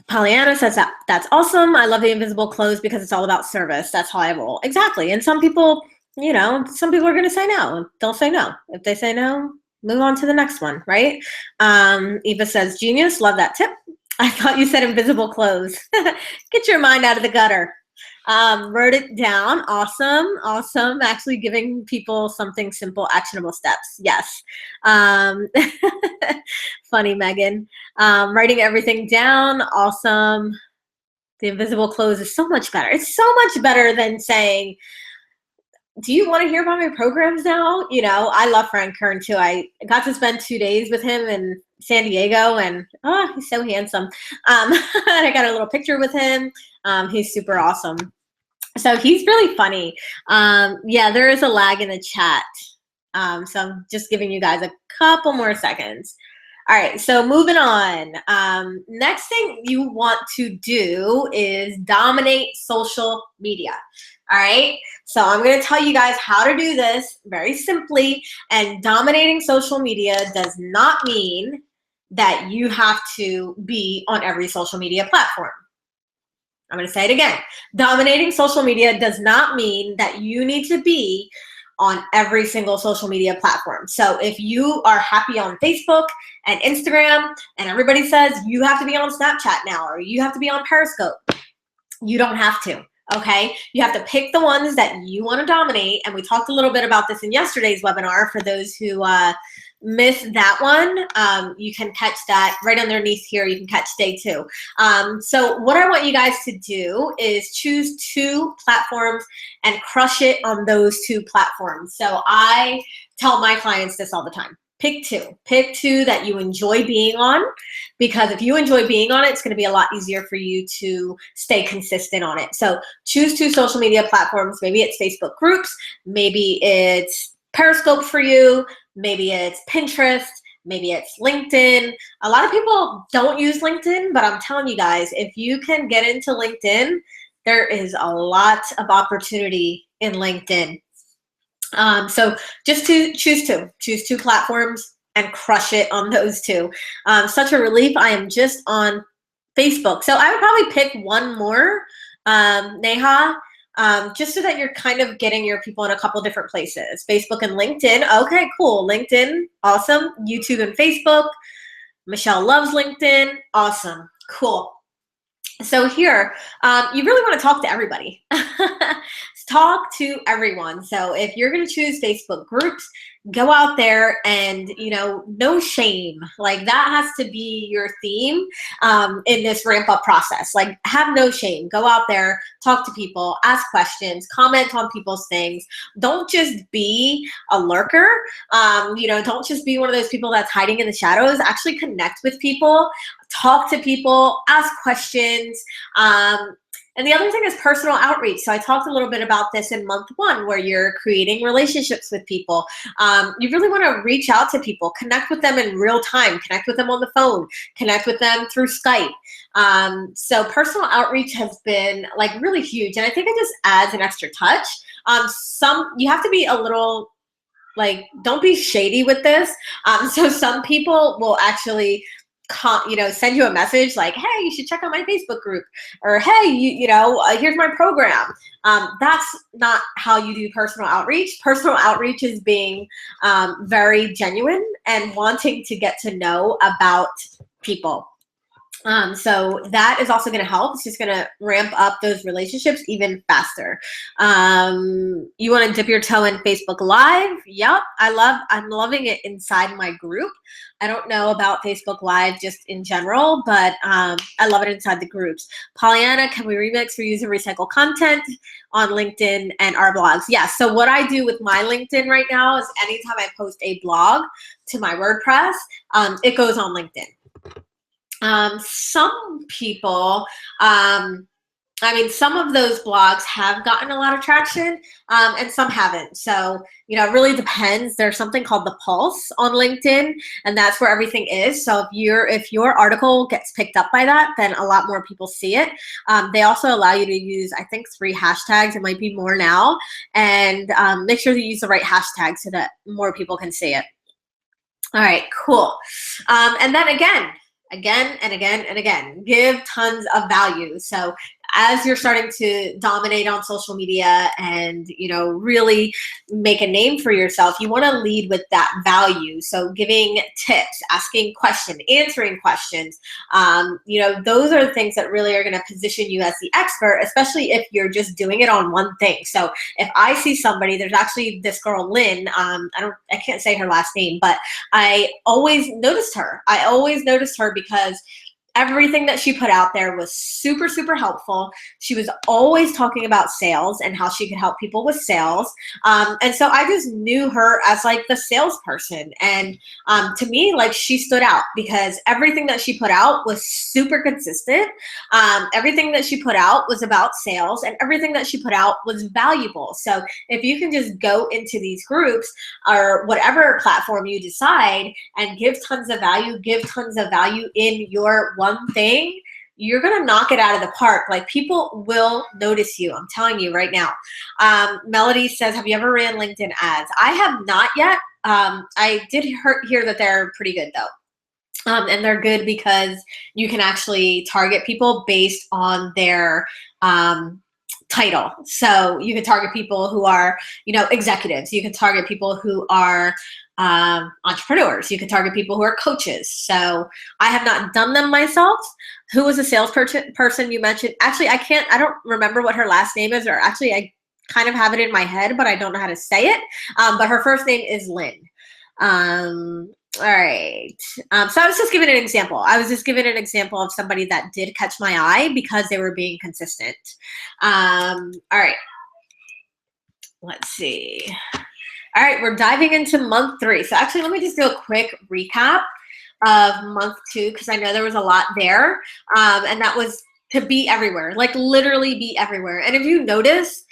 Speaker 1: Pollyanna says that's awesome. I love the invisible close because it's all about service. That's how I roll. Exactly. And some people, some people are going to say no. They'll say no. If they say no, move on to the next one, right? Eva says, genius. Love that tip. I thought you said invisible close. Get your mind out of the gutter. Wrote it down. Awesome. Actually giving people something simple, actionable steps. Yes. Funny, Megan. Writing everything down. Awesome. The invisible close is so much better. It's so much better than saying, do you want to hear about my programs now? I love Frank Kern too. I got to spend 2 days with him in San Diego, and he's so handsome. I got a little picture with him. He's super awesome. So he's really funny. Yeah, there is a lag in the chat. So I'm just giving you guys a couple more seconds. All right, so moving on. Next thing you want to do is dominate social media. All right, so I'm going to tell you guys how to do this very simply. And dominating social media does not mean that you have to be on every social media platform. I'm going to say it again. Dominating social media does not mean that you need to be on every single social media platform. So if you are happy on Facebook and Instagram and everybody says you have to be on Snapchat now or you have to be on Periscope, you don't have to. Okay, you have to pick the ones that you want to dominate. And we talked a little bit about this in yesterday's webinar. For those who missed that one, you can catch that right underneath here. You can catch day 2. So what I want you guys to do is choose 2 platforms and crush it on those 2 platforms. So I tell my clients this all the time. Pick 2. Pick 2 that you enjoy being on, because if you enjoy being on it, it's going to be a lot easier for you to stay consistent on it. So choose 2 social media platforms. Maybe it's Facebook groups. Maybe it's Periscope for you. Maybe it's Pinterest. Maybe it's LinkedIn. A lot of people don't use LinkedIn, but I'm telling you guys, if you can get into LinkedIn, there is a lot of opportunity in LinkedIn. So just choose 2 platforms and crush it on those 2. Such a relief. I am just on Facebook. So I would probably pick one more, Neha, just so that you're kind of getting your people in a couple different places. Facebook and LinkedIn. Okay, cool. LinkedIn, awesome. YouTube and Facebook. Michelle loves LinkedIn. Awesome. Cool. So here, you really want to talk to everybody. Talk to everyone. So if you're going to choose Facebook groups, go out there and, no shame. Like that has to be your theme in this ramp up process. Like have no shame. Go out there, talk to people, ask questions, comment on people's things. Don't just be a lurker. Don't just be one of those people that's hiding in the shadows. Actually connect with people, talk to people, ask questions. And the other thing is personal outreach. So I talked a little bit about this in month 1, where you're creating relationships with people. You really want to reach out to people, connect with them in real time, connect with them on the phone, connect with them through Skype. So personal outreach has been like really huge. And I think it just adds an extra touch. You have to be a little, like, don't be shady with this. So some people will actually send you a message like, hey, you should check out my Facebook group, or hey, here's my program. That's not how you do personal outreach. Personal outreach is being very genuine and wanting to get to know about people. So that is also going to help. It's just going to ramp up those relationships even faster. You want to dip your toe in Facebook Live? Yep. I'm loving it inside my group. I don't know about Facebook Live just in general, but I love it inside the groups. Pollyanna, can we remix, reuse, and recycle content on LinkedIn and our blogs? Yeah. So what I do with my LinkedIn right now is anytime I post a blog to my WordPress, it goes on LinkedIn. Some people, some of those blogs have gotten a lot of traction, and some haven't. So, it really depends. There's something called the Pulse on LinkedIn, and that's where everything is. So if your article gets picked up by that, then a lot more people see it. They also allow you to use, I think, 3 hashtags. It might be more now. And make sure to use the right hashtag so that more people can see it. All right, cool. And then again and again, give tons of value. So as you're starting to dominate on social media and, really make a name for yourself, you want to lead with that value. So giving tips, asking questions, answering questions, those are the things that really are going to position you as the expert, especially if you're just doing it on one thing. So if I see somebody, there's actually this girl, Lynn, I can't say her last name, but I always noticed her. Because everything that she put out there was super, super helpful. She was always talking about sales and how she could help people with sales. And so I just knew her as like the salesperson. And to me, like, she stood out because everything that she put out was super consistent. Everything that she put out was about sales, and everything that she put out was valuable. So if you can just go into these groups or whatever platform you decide and give tons of value in your one thing, you're going to knock it out of the park. Like, people will notice you. I'm telling you right now. Melody says, have you ever ran LinkedIn ads? I have not yet. I did hear that they're pretty good though. And they're good because you can actually target people based on their title. So you can target people who are, executives. You can target people who are entrepreneurs. You can target people who are coaches. So I have not done them myself. Who was a salesperson you mentioned? Actually, I don't remember what her last name is, or actually I kind of have it in my head, but I don't know how to say it. But her first name is Lynn. All right. So I was just giving an example. Of somebody that did catch my eye because they were being consistent. All right. Let's see. All right, we're diving into month 3. So actually, let me just do a quick recap of month 2, because I know there was a lot there. And that was to be everywhere, like literally be everywhere. And if you notice,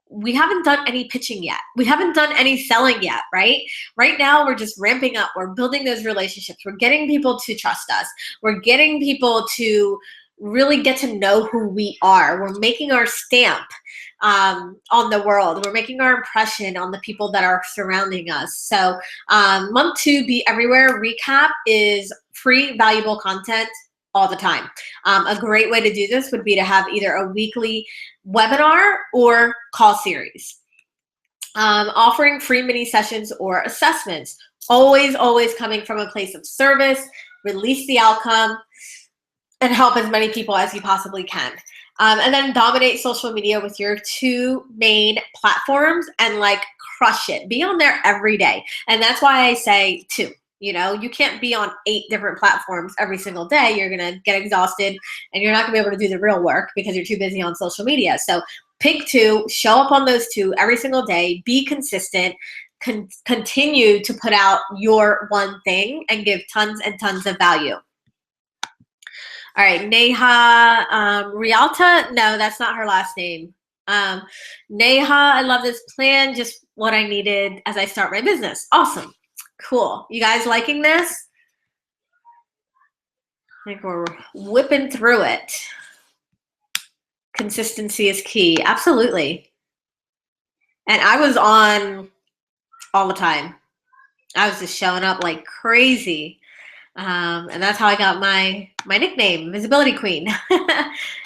Speaker 1: we haven't done any pitching yet. We haven't done any selling yet, right? Right now, we're just ramping up. We're building those relationships. We're getting people to trust us. We're getting people to really get to know who we are. We're making our stamp on the world. We're making our impression on the people that are surrounding us. So month 2, be everywhere recap is free, valuable content all the time. A great way to do this would be to have either a weekly webinar or call series. Offering free mini sessions or assessments. Always coming from a place of service, release the outcome, and help as many people as you possibly can. And then dominate social media with your 2 main platforms and like crush it. Be on there every day. And that's why I say 2. You can't be on 8 different platforms every single day. You're going to get exhausted and you're not going to be able to do the real work because you're too busy on social media. So pick 2, show up on those 2 every single day, be consistent, continue to put out your one thing and give tons and tons of value. All right, Neha Rialta. No, that's not her last name. Neha, I love this plan. Just what I needed as I start my business. Awesome. Cool. You guys liking this? I think we're whipping through it. Consistency is key. Absolutely. And I was on all the time. I was just showing up like crazy. And that's how I got my nickname, Visibility Queen.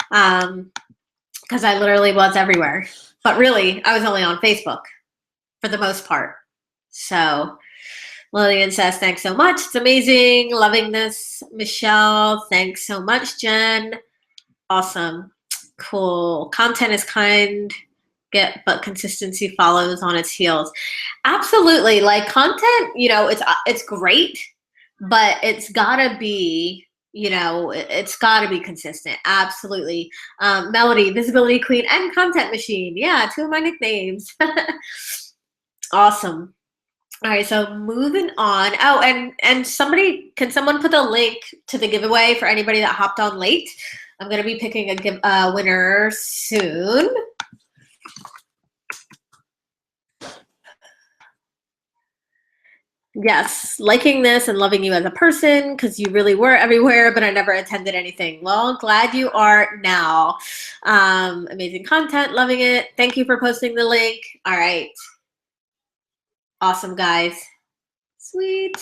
Speaker 1: Because I literally was everywhere. But really, I was only on Facebook for the most part. So Lillian says, thanks so much. It's amazing. Loving this. Michelle, thanks so much, Jen. Awesome. Cool. Content is kind, but consistency follows on its heels. Absolutely. Like content, it's great, but it's gotta be, it's gotta be consistent. Absolutely. Melody, Visibility Queen, and Content Machine. Yeah, 2 of my nicknames. Awesome. All right, so moving on. Oh, and can someone put the link to the giveaway for anybody that hopped on late? I'm gonna be picking a winner soon. Yes, liking this and loving you as a person because you really were everywhere, but I never attended anything. Well, glad you are now. Amazing content, loving it. Thank you for posting the link. All right. Awesome, guys. Sweet.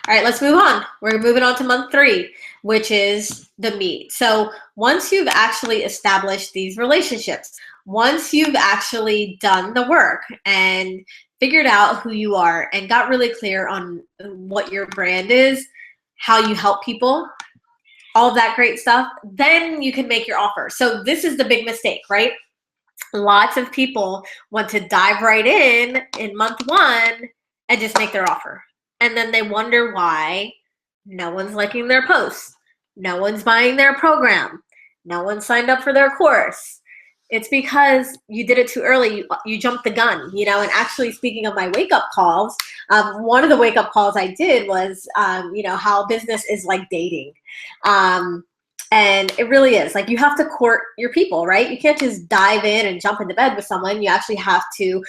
Speaker 1: All right, let's move on. We're moving on to month 3, which is the meet. So once you've actually established these relationships, once you've actually done the work and figured out who you are and got really clear on what your brand is, how you help people, all of that great stuff, then you can make your offer. So this is the big mistake, right? Lots of people want to dive right in month 1 and just make their offer. And then they wonder why no one's liking their posts. No one's buying their program. No one signed up for their course. It's because you did it too early. You jumped the gun, and actually speaking of my wake-up calls, one of the wake-up calls I did was, how business is like dating. And it really is. Like, you have to court your people, right? You can't just dive in and jump into bed with someone. You actually have to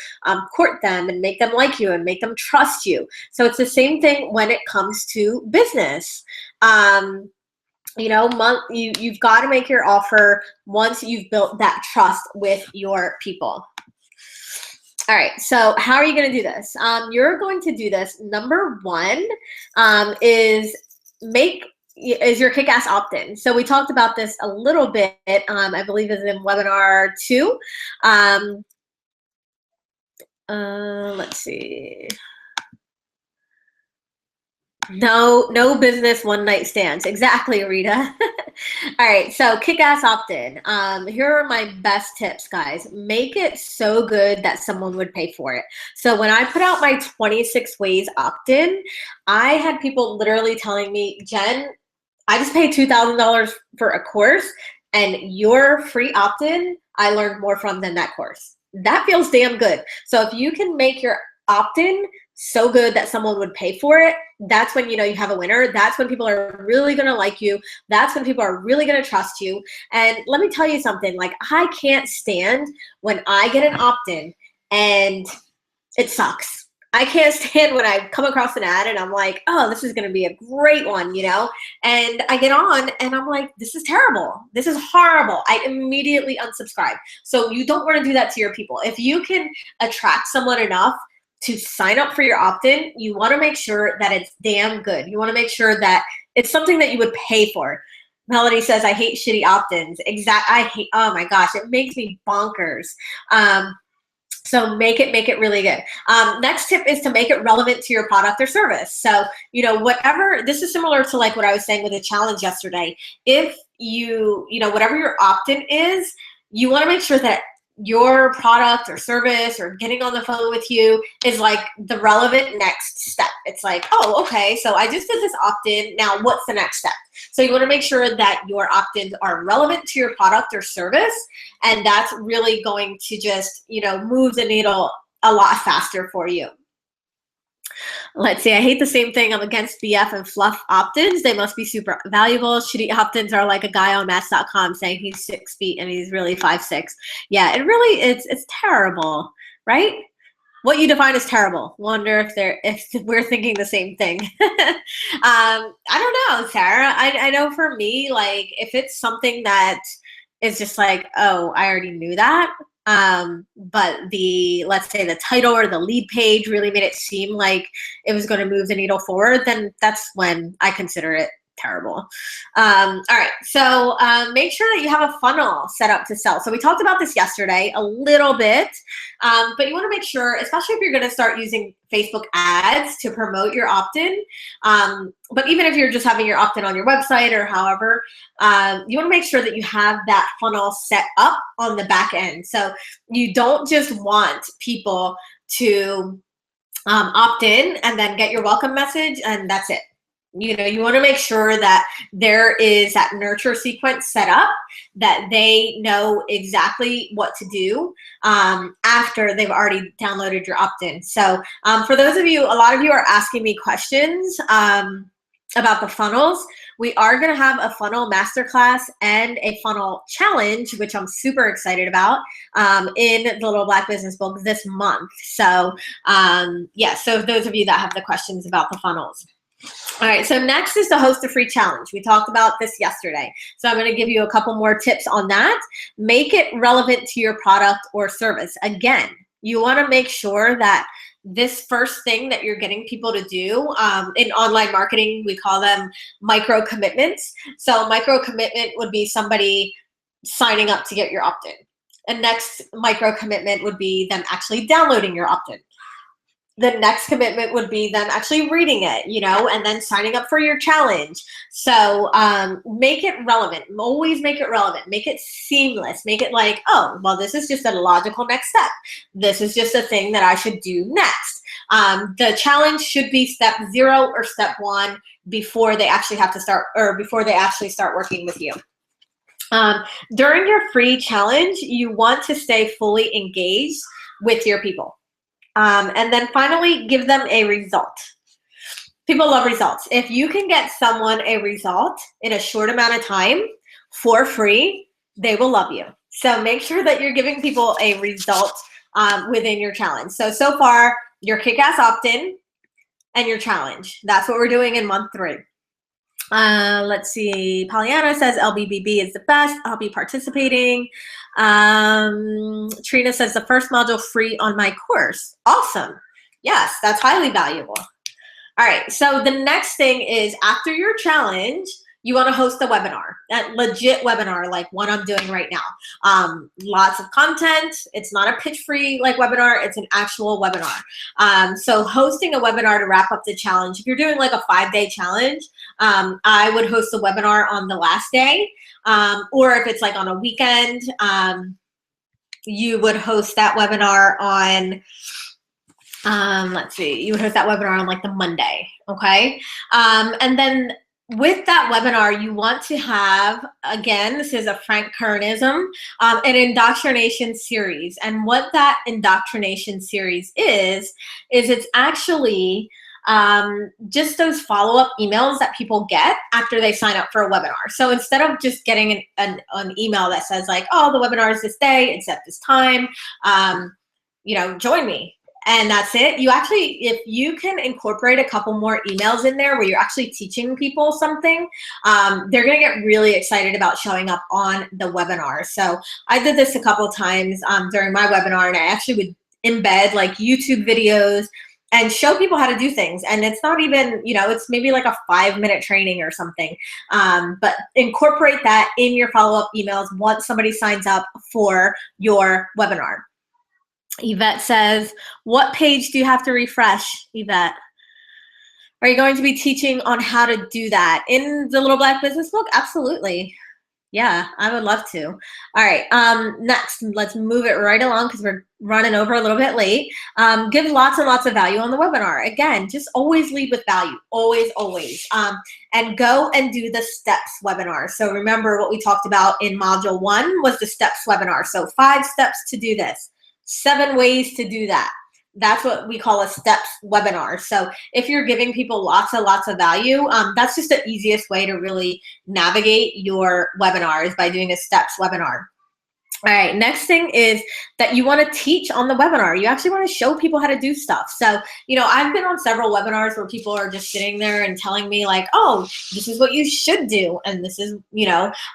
Speaker 1: court them and make them like you and make them trust you. So it's the same thing when it comes to business. You've got to make your offer once you've built that trust with your people. All right, so how are you going to do this? You're going to do this. Number 1 is your kick-ass opt-in. So we talked about this a little bit, I believe is in webinar 2. Let's see. No business one-night stands. Exactly, Rita. All right, so kick-ass opt-in. Here are my best tips, guys. Make it so good that someone would pay for it. So when I put out my 26 ways opt-in, I had people literally telling me, Jen, I just paid $2,000 for a course, and your free opt-in, I learned more from than that course. That feels damn good. So if you can make your opt-in so good that someone would pay for it, that's when you have a winner. That's when people are really going to like you. That's when people are really going to trust you. And let me tell you something, like, I can't stand when I get an opt-in and it sucks. I can't stand when I come across an ad and I'm like, oh, this is going to be a great one, and I get on and I'm like, this is terrible. This is horrible. I immediately unsubscribe. So you don't want to do that to your people. If you can attract someone enough to sign up for your opt-in, you want to make sure that it's damn good. You want to make sure that it's something that you would pay for. Melody says, I hate shitty opt-ins. Oh my gosh, it makes me bonkers. So make it really good. Next tip is to make it relevant to your product or service. So, whatever, this is similar to like what I was saying with the challenge yesterday. If whatever your opt-in is, you want to make sure that your product or service or getting on the phone with you is like the relevant next step. It's like, oh, okay, so I just did this opt-in. Now what's the next step? So you want to make sure that your opt-ins are relevant to your product or service. And that's really going to just, move the needle a lot faster for you. Let's see, I hate the same thing. I'm against BF and fluff opt-ins. They must be super valuable. Shitty opt-ins are like a guy on Match.com saying he's 6 feet and he's really 5'6". Yeah, it's terrible, right? What you define as terrible. Wonder if we're thinking the same thing. I don't know, Sarah. I know for me, like, if it's something that is just like, oh, I already knew that, but let's say the title or the lead page really made it seem like it was going to move the needle forward, then that's when I consider it terrible. All right, so make sure that you have a funnel set up to sell. So we talked about this yesterday a little bit, but you want to make sure, especially if you're going to start using Facebook ads to promote your opt-in, but even if you're just having your opt-in on your website or however, you want to make sure that you have that funnel set up on the back end. So you don't just want people to opt in and then get your welcome message and that's it. You know, you want to make sure that there is that nurture sequence set up, that they know exactly what to do after they've already downloaded your opt-in. So for those of you, a lot of you are asking me questions about the funnels. We are going to have a funnel masterclass and a funnel challenge, which I'm super excited about, in the Little Black Business Book this month. So yeah, so those of you that have the questions about the funnels. All right, so next is to host a free challenge. We talked about this yesterday. So I'm going to give you a couple more tips on that. Make it relevant to your product or service. Again, you want to make sure that this first thing that you're getting people to do, in online marketing, we call them micro commitments. So micro commitment would be somebody signing up to get your opt-in. And next micro commitment would be them actually downloading your opt-in. The next commitment would be them actually reading it, you know, and then signing up for your challenge. So make it relevant. Always make it relevant. Make it seamless. Make it like, oh, well, this is just a logical next step. This is just a thing that I should do next. The challenge should be step 0 or step 1 before they actually have to start, or before they actually start working with you. During your free challenge, you want to stay fully engaged with your people. And then finally, give them a result. People love results. If you can get someone a result in a short amount of time for free, they will love you. So make sure that you're giving people a result within your challenge. So far, your kick-ass opt-in and your challenge. That's what we're doing in month 3. Let's see. Pollyanna says LBBB is the best. I'll be participating. Trina says the first module free on my course. Awesome. Yes, that's highly valuable. All right. So the next thing is after your challenge, you want to host a webinar, a legit webinar like what I'm doing right now. Lots of content. It's not a pitch-free like webinar. It's an actual webinar. So hosting a webinar to wrap up the challenge. If you're doing like a 5-day challenge, I would host a webinar on the last day. Or if it's like on a weekend, you would host that webinar on, let's see, you would host that webinar on like the Monday, okay? And then with that webinar, you want to have, again, this is a Frank Kernism, an indoctrination series. And what that indoctrination series is it's actually just those follow-up emails that people get after they sign up for a webinar. So instead of just getting an email that says like, oh, the webinar is this day, it's at this time, you know, join me. And that's it. You actually, if you can incorporate a couple more emails in there where you're actually teaching people something, they're going to get really excited about showing up on the webinar. So I did this a couple times during my webinar, and I actually would embed like YouTube videos and show people how to do things. And it's not even, you know, it's maybe like a 5-minute training or something. But incorporate that in your follow-up emails once somebody signs up for your webinar. Yvette says, what page do you have to refresh, Yvette? Are you going to be teaching on how to do that in the Little Black Business Book? Absolutely. Yeah, I would love to. All right, next, let's move it right along because we're running over a little bit late. Give lots and lots of value on the webinar. Again, just always lead with value, always, always. And go and do the steps webinar. So remember what we talked about in module 1 was the steps webinar. So 5 steps to do this. 7 ways to do that. That's what we call a steps webinar. So if you're giving people lots and lots of value, that's just the easiest way to really navigate your webinar is by doing a steps webinar. All right, next thing is that you want to teach on the webinar. You actually want to show people how to do stuff. So, I've been on several webinars where people are just sitting there and telling me like, oh, this is what you should do. And this is,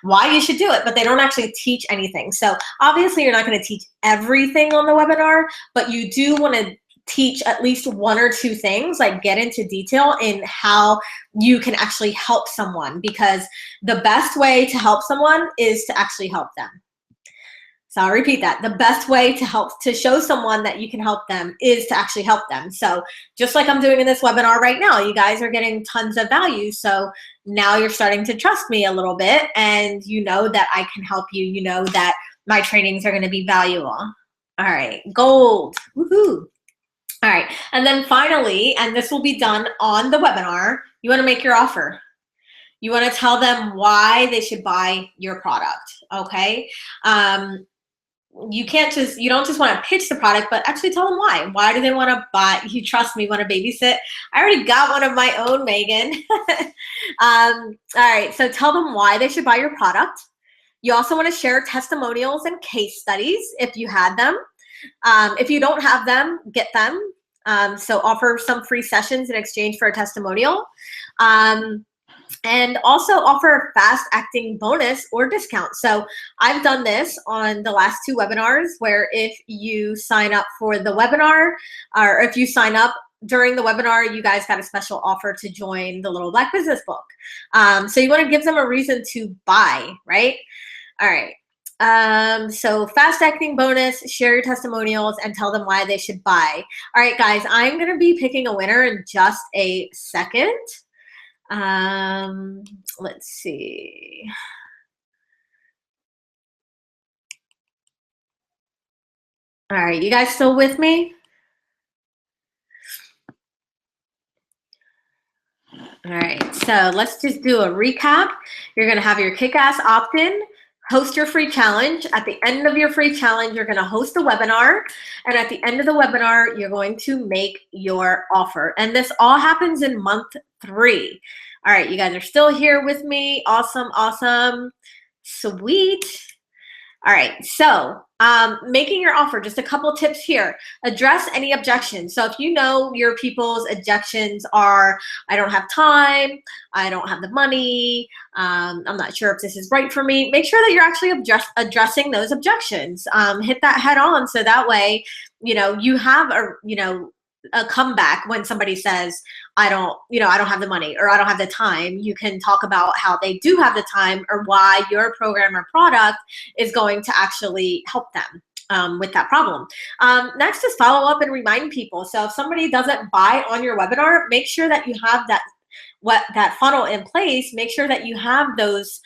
Speaker 1: why you should do it, but they don't actually teach anything. So obviously you're not going to teach everything on the webinar, but you do want to teach at least one or two things, like get into detail in how you can actually help someone, because the best way to help someone is to actually help them. So I'll repeat that. The best way to show someone that you can help them is to actually help them. So just like I'm doing in this webinar right now, you guys are getting tons of value. So now you're starting to trust me a little bit, and you know that I can help you. You know that my trainings are going to be valuable. All right, gold. Woohoo. All right, and then finally, and this will be done on the webinar, you want to make your offer. You want to tell them why they should buy your product, okay? You don't just want to pitch the product, but actually tell them why. Why do they want to buy? You trust me, want to babysit? I already got one of my own, Megan. All right, so tell them why they should buy your product. You also want to share testimonials and case studies if you had them. If you don't have them, get them. So offer some free sessions in exchange for a testimonial. And also offer a fast acting bonus or discount. So I've done this on the last 2 webinars, where if you sign up for the webinar, or if you sign up during the webinar, you guys got a special offer to join the Little Black Business Book. So you want to give them a reason to buy, right? All right. So fast acting bonus, share your testimonials, and tell them why they should buy. All right, guys, I'm going to be picking a winner in just a second. Let's see. All right, you guys still with me? All right, so let's just do a recap. You're gonna have your kick-ass opt-in, host your free challenge. At the end of your free challenge, you're gonna host a webinar. And at the end of the webinar, you're going to make your offer. And this all happens in month 3. All right, you guys are still here with me. Awesome, awesome, sweet. All right, so making your offer, just a couple tips here. Address any objections. So if you know your people's objections are, I don't have time, I don't have the money, I'm not sure if this is right for me, make sure that you're actually addressing those objections. Hit that head on, so that way, you have a comeback when somebody says, I don't have the money, or I don't have the time. You can talk about how they do have the time, or why your program or product is going to actually help them with that problem. Next is follow up and remind people. So if somebody doesn't buy on your webinar, make sure that you have that funnel in place. Make sure that you have those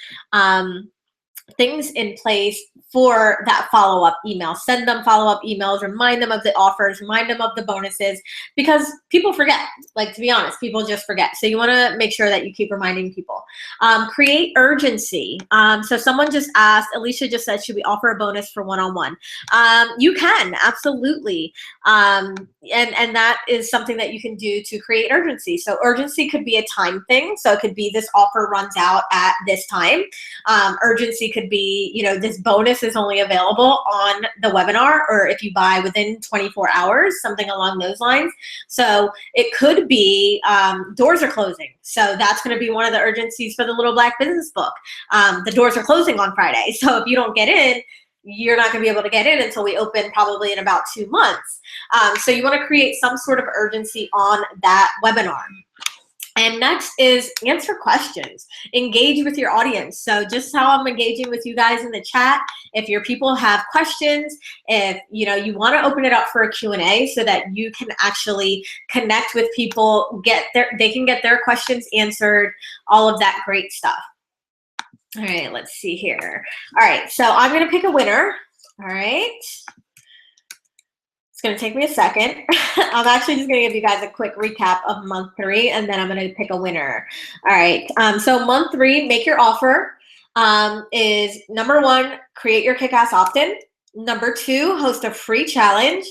Speaker 1: things in place for that follow-up email. Send them follow-up emails, remind them of the offers, remind them of the bonuses, because people forget. Like, to be honest, people just forget. So you want to make sure that you keep reminding people. Create urgency. So someone just asked, Alicia just said, should we offer a bonus for one-on-one? You can, absolutely. And that is something that you can do to create urgency. So urgency could be a time thing. So it could be this offer runs out at this time. Urgency could be, this bonus is only available on the webinar, or if you buy within 24 hours, something along those lines. So it could be doors are closing. So that's going to be one of the urgencies for the Little Black Business Book. The doors are closing on Friday. So if you don't get in, you're not going to be able to get in until we open probably in about 2 months. So you want to create some sort of urgency on that webinar. And next is answer questions. Engage with your audience. So just how I'm engaging with you guys in the chat, if your people have questions, if you want to open it up for a Q&A so that you can actually connect with people, they can get their questions answered, all of that great stuff. All right, let's see here. All right, so I'm going to pick a winner. All right. It's going to take me a second. I'm actually just going to give you guys a quick recap of month 3, and then I'm going to pick a winner. All right, so month 3, make your offer, is number 1, create your kick-ass opt-in. Number 2, host a free challenge.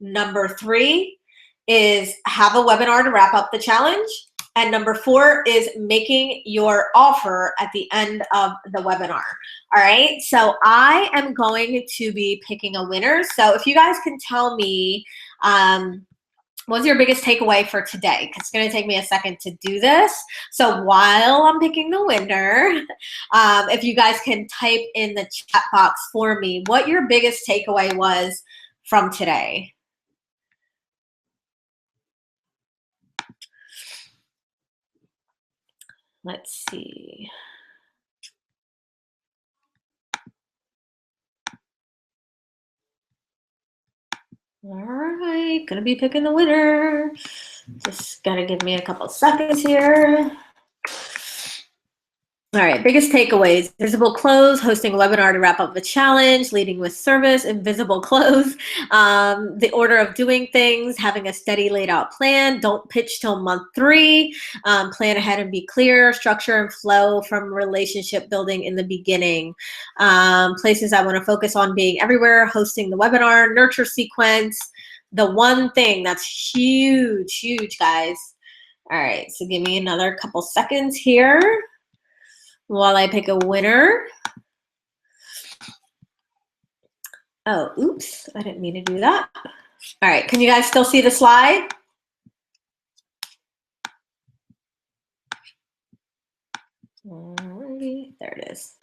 Speaker 1: Number 3 is have a webinar to wrap up the challenge. And number 4 is making your offer at the end of the webinar. All right, so I am going to be picking a winner. So if you guys can tell me, what's your biggest takeaway for today? Because it's going to take me a second to do this. So while I'm picking the winner, if you guys can type in the chat box for me what your biggest takeaway was from today. Let's see. All right, gonna be picking the winner. Just gotta give me a couple seconds here. All right, biggest takeaways: visible close, hosting a webinar to wrap up the challenge, leading with service, invisible close, the order of doing things, having a steady laid out plan, don't pitch till month 3, plan ahead and be clear, structure and flow from relationship building in the beginning, places I want to focus on being everywhere, hosting the webinar, nurture sequence, the one thing that's huge, huge, guys. All right, so give me another couple seconds here while I pick a winner. Oh, oops, I didn't mean to do that. All right, can you guys still see the slide? Alrighty, there it is.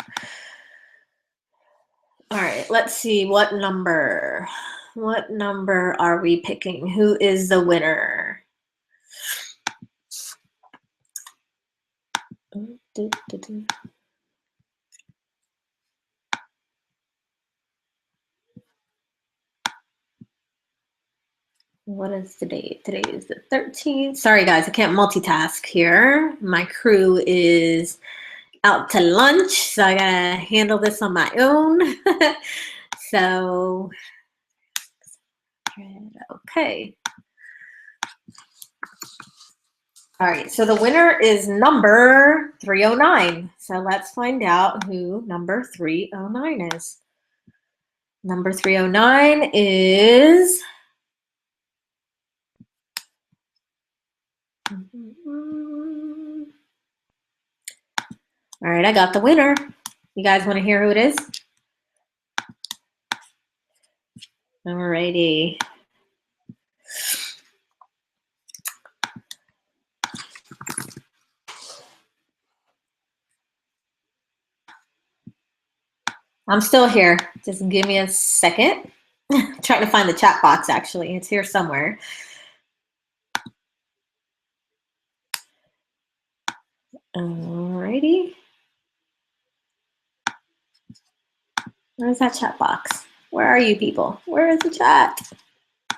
Speaker 1: All right, let's see, what number? What number are we picking? Who is the winner? What is the date? Today is the 13th. Sorry, guys, I can't multitask here. My crew is out to lunch, so I gotta handle this on my own. So, okay. All right, so the winner is number 309. So let's find out who number 309 is. Number 309 is... All right, I got the winner. You guys want to hear who it is? All righty. I'm still here. Just give me a second. Trying to find the chat box, actually. It's here somewhere. Alrighty. Where's that chat box? Where are you people? Where is the chat?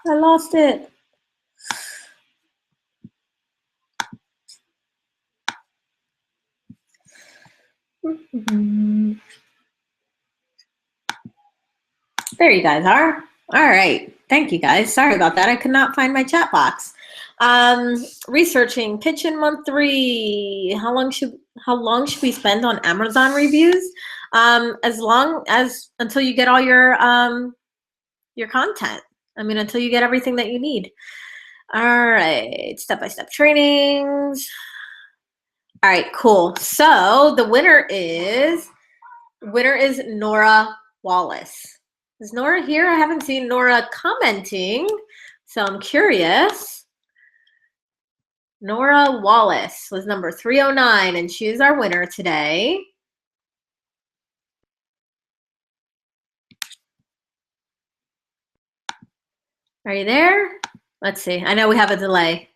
Speaker 1: I lost it. There you guys are. All right. Thank you guys. Sorry about that. I could not find my chat box. Researching pitch in month 3. How long should we spend on Amazon reviews? As long as until you get all your content. I mean, until you get everything that you need. All right. Step-by-step trainings. All right, cool. So the winner is Nora Wallace. Is Nora here? I haven't seen Nora commenting, so I'm curious. Nora Wallace was number 309, and she is our winner today. Are you there? Let's see. I know we have a delay.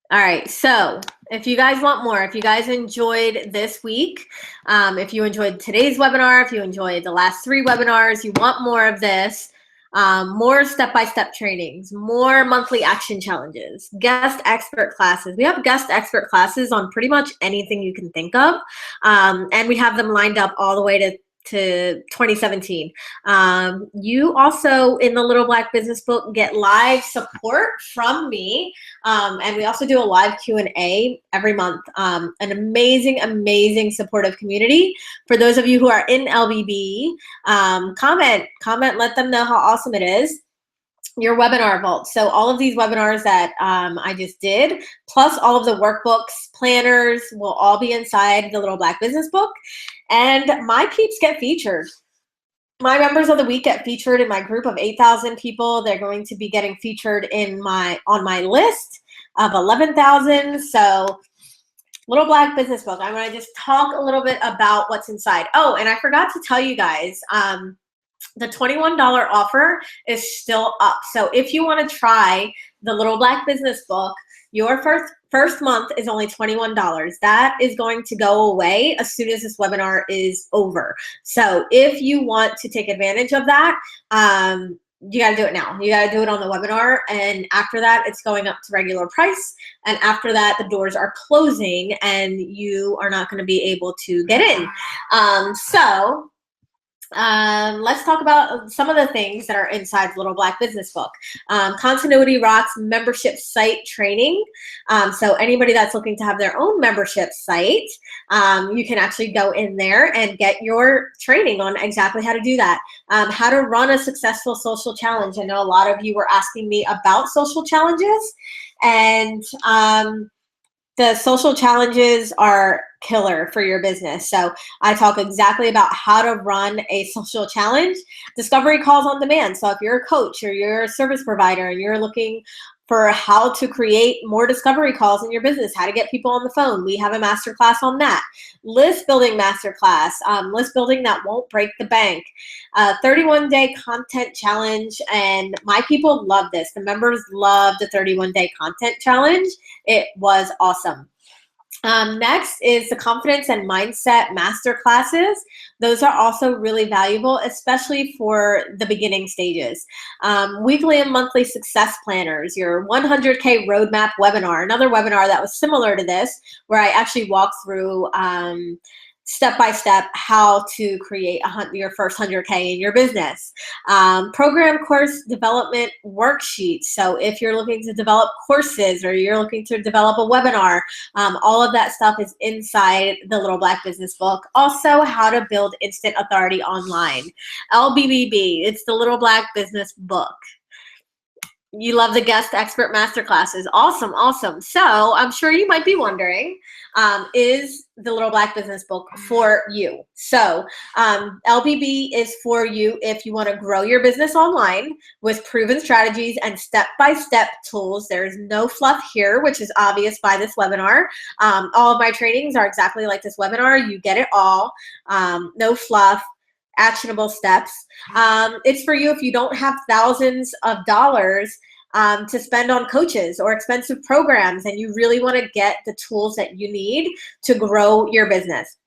Speaker 1: All right, so if you guys want more, if you guys enjoyed this week, if you enjoyed today's webinar, if you enjoyed the last 3 webinars, you want more of this, more step-by-step trainings, more monthly action challenges, guest expert classes. We have guest expert classes on pretty much anything you can think of, and we have them lined up all the way to 2017. You also, in the Little Black Business Book, get live support from me, and we also do a live Q&A every month. An amazing, amazing supportive community. For those of you who are in LBB, comment, let them know how awesome it is. your webinar vault. So all of these webinars that I just did, plus all of the workbooks, planners, will all be inside the Little Black Business Book. And my peeps get featured. My members of the week get featured in my group of 8,000 people. They're going to be getting featured on my list of 11,000. So Little Black Business Book. I'm going to just talk a little bit about what's inside. Oh, and I forgot to tell you guys, the $21 offer is still up. So if you want to try the Little Black Business Book, your first month is only $21. That is going to go away as soon as this webinar is over. So if you want to take advantage of that, you got to do it now. You got to do it on the webinar. And after that, it's going up to regular price. And after that, the doors are closing and you are not going to be able to get in. Let's talk about some of the things that are inside the Little Black Business Book. Continuity Rocks membership site training. So anybody that's looking to have their own membership site, you can actually go in there and get your training on exactly how to do that. How to run a successful social challenge. I know a lot of you were asking me about social challenges, and the social challenges are killer for your business. So I talk exactly about how to run a social challenge. Discovery calls on demand. So if you're a coach or you're a service provider and you're looking for how to create more discovery calls in your business, how to get people on the phone, we have a masterclass on that. List building masterclass, list building that won't break the bank. 31-day content challenge, and my people love this. The members love the 31-day content challenge. It was awesome. Next is the confidence and mindset master classes. Those are also really valuable, especially for the beginning stages. Weekly and monthly success planners, your 100K roadmap webinar, another webinar that was similar to this, where I actually walked through step-by-step how to create your first 100K in your business. Program course development worksheets. So if you're looking to develop courses or you're looking to develop a webinar, all of that stuff is inside the Little Black Business Book. Also, how to build instant authority online. LBBB, it's the Little Black Business Book. You love the guest expert masterclasses. Awesome, awesome. So I'm sure you might be wondering, is the Little Black Business Book for you? So LBB is for you if you want to grow your business online with proven strategies and step-by-step tools. There's no fluff here, which is obvious by this webinar. All of my trainings are exactly like this webinar. You get it all, no fluff. Actionable steps. It's for you if you don't have thousands of dollars to spend on coaches or expensive programs and you really want to get the tools that you need to grow your business.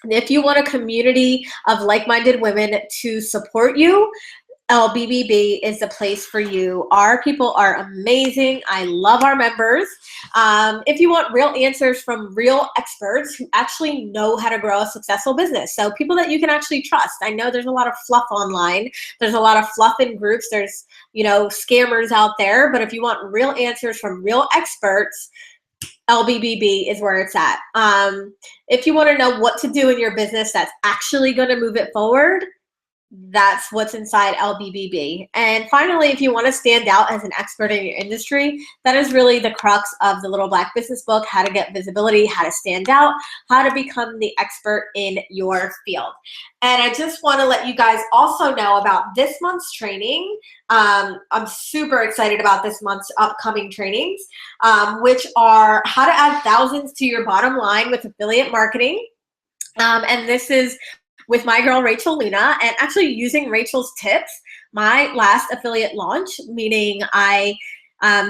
Speaker 1: If you want a community of like-minded women to support you, LBBB is the place for you. Our people are amazing. I love our members. If you want real answers from real experts who actually know how to grow a successful business, so people that you can actually trust. I know there's a lot of fluff online. There's a lot of fluff in groups. There's, scammers out there. But if you want real answers from real experts, LBBB is where it's at. If you want to know what to do in your business that's actually going to move it forward, that's what's inside LBBB. And finally, if you want to stand out as an expert in your industry, that is really the crux of the Little Black Business Book: how to get visibility, how to stand out, how to become the expert in your field. And I just want to let you guys also know about this month's training. I'm super excited about this month's upcoming trainings, which are how to add thousands to your bottom line with affiliate marketing. And this is with my girl, Rachel Luna, and actually using Rachel's tips, my last affiliate launch, meaning I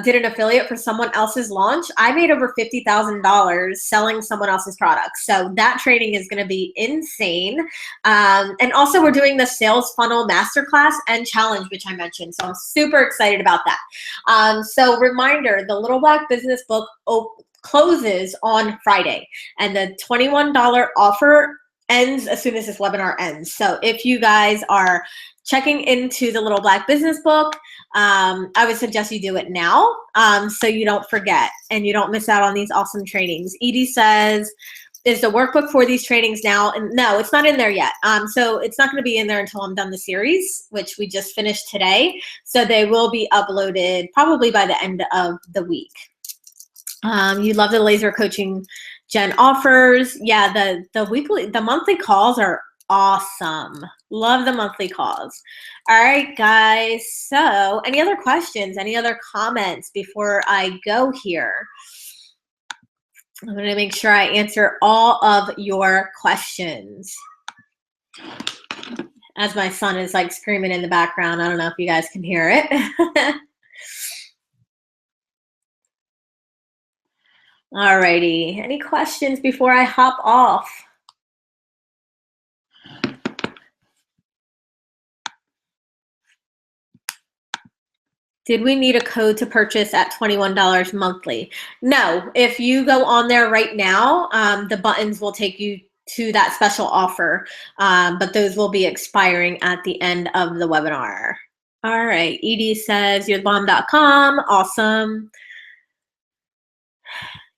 Speaker 1: did an affiliate for someone else's launch. I made over $50,000 selling someone else's products. So that training is going to be insane. And also we're doing the sales funnel masterclass and challenge, which I mentioned. So I'm super excited about that. So reminder, the Little Black Business Book closes on Friday, and the $21 offer ends as soon as this webinar ends. So if you guys are checking into the Little Black Business Book, I would suggest you do it now so you don't forget and you don't miss out on these awesome trainings. Edie says, is the workbook for these trainings now. And no, it's not in there yet. So it's not going to be in there until I'm done the series, which we just finished today. So they will be uploaded probably by the end of the week. You love the laser coaching Jen offers. Yeah, the monthly calls are awesome. Love the monthly calls. All right, guys. So any other questions, any other comments before I go here? I'm going to make sure I answer all of your questions. As my son is like screaming in the background. I don't know if you guys can hear it. All righty. Any questions before I hop off? Did we need a code to purchase at $21 monthly? No. If you go on there right now, the buttons will take you to that special offer, but those will be expiring at the end of the webinar. All right. Edie says, you'rebomb.com. Awesome.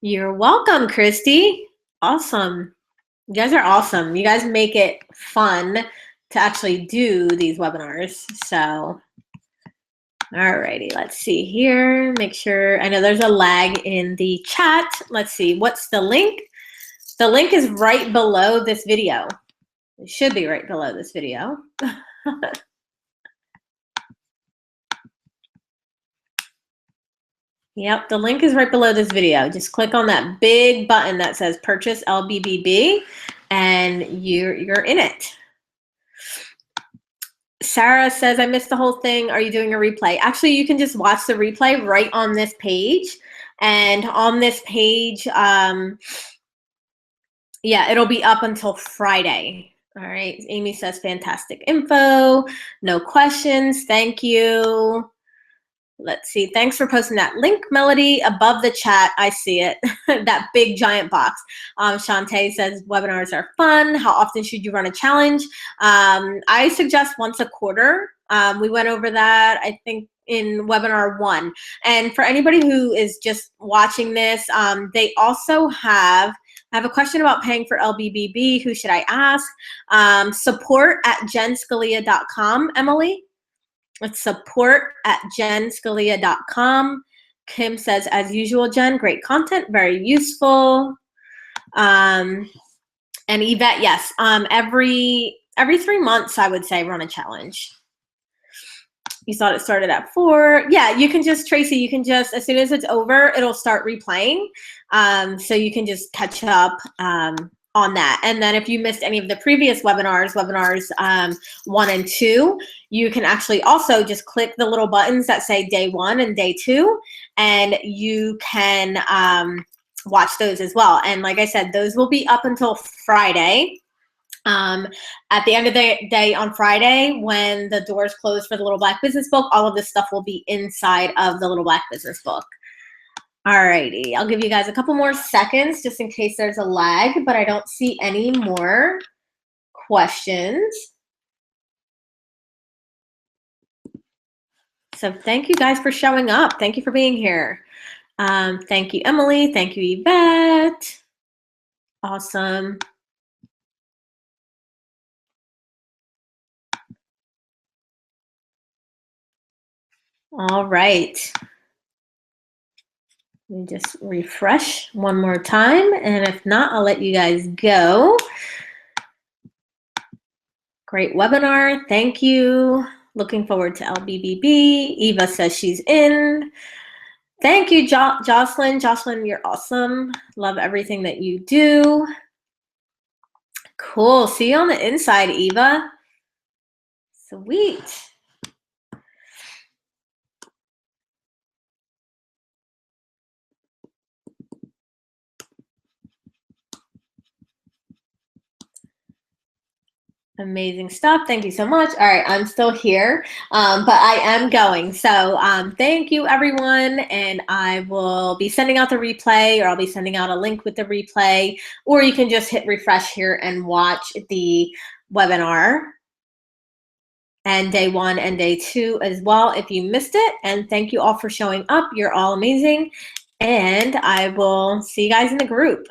Speaker 1: You're welcome, Christy. Awesome. You guys are awesome. You guys make it fun to actually do these webinars. So, all righty, let's see here. Make sure, I know there's a lag in the chat. Let's see, what's the link? The link is right below this video. It should be right below this video. Yep, the link is right below this video. Just click on that big button that says purchase LBBB and you're in it. Sarah says, I missed the whole thing. Are you doing a replay? Actually, you can just watch the replay right on this page. And on this page, yeah, it'll be up until Friday. All right, Amy says, fantastic info. No questions, thank you. Let's see. Thanks for posting that link, Melody. Above the chat, I see it. That big giant box. Shantae says webinars are fun. How often should you run a challenge? I suggest once a quarter. We went over that, I think, in webinar 1. And for anybody who is just watching this, they also have, I have a question about paying for LBBB. Who should I ask? Support@jenscalia.com, Emily. It's support@jenscalia.com. Kim says, as usual, Jen, great content, very useful. And Yvette, yes, every 3 months, I would say, run a challenge. You thought it started at 4. Yeah, you can just, Tracy, you can just, as soon as it's over, it'll start replaying. So you can just catch up on that. And then if you missed any of the previous webinars 1 and 2, you can actually also just click the little buttons that say day 1 and day 2, and you can watch those as well. And like I said, those will be up until Friday. At the end of the day on Friday, when the doors close for the Little Black Business Book, all of this stuff will be inside of the Little Black Business Book. Alrighty, I'll give you guys a couple more seconds just in case there's a lag, but I don't see any more questions. So thank you guys for showing up. Thank you for being here. Thank you, Emily. Thank you, Yvette. Awesome. All right. Let me just refresh one more time, and if not, I'll let you guys go. Great webinar. Thank you. Looking forward to LBBB. Eva says she's in. Thank you, Jocelyn. Jocelyn, you're awesome. Love everything that you do. Cool. See you on the inside, Eva. Sweet. Amazing stuff. Thank you so much. All right, I'm still here, but I am going. So thank you, everyone. And I will be sending out the replay, or I'll be sending out a link with the replay, or you can just hit refresh here and watch the webinar. And day 1 and day 2 as well if you missed it. And thank you all for showing up. You're all amazing. And I will see you guys in the group.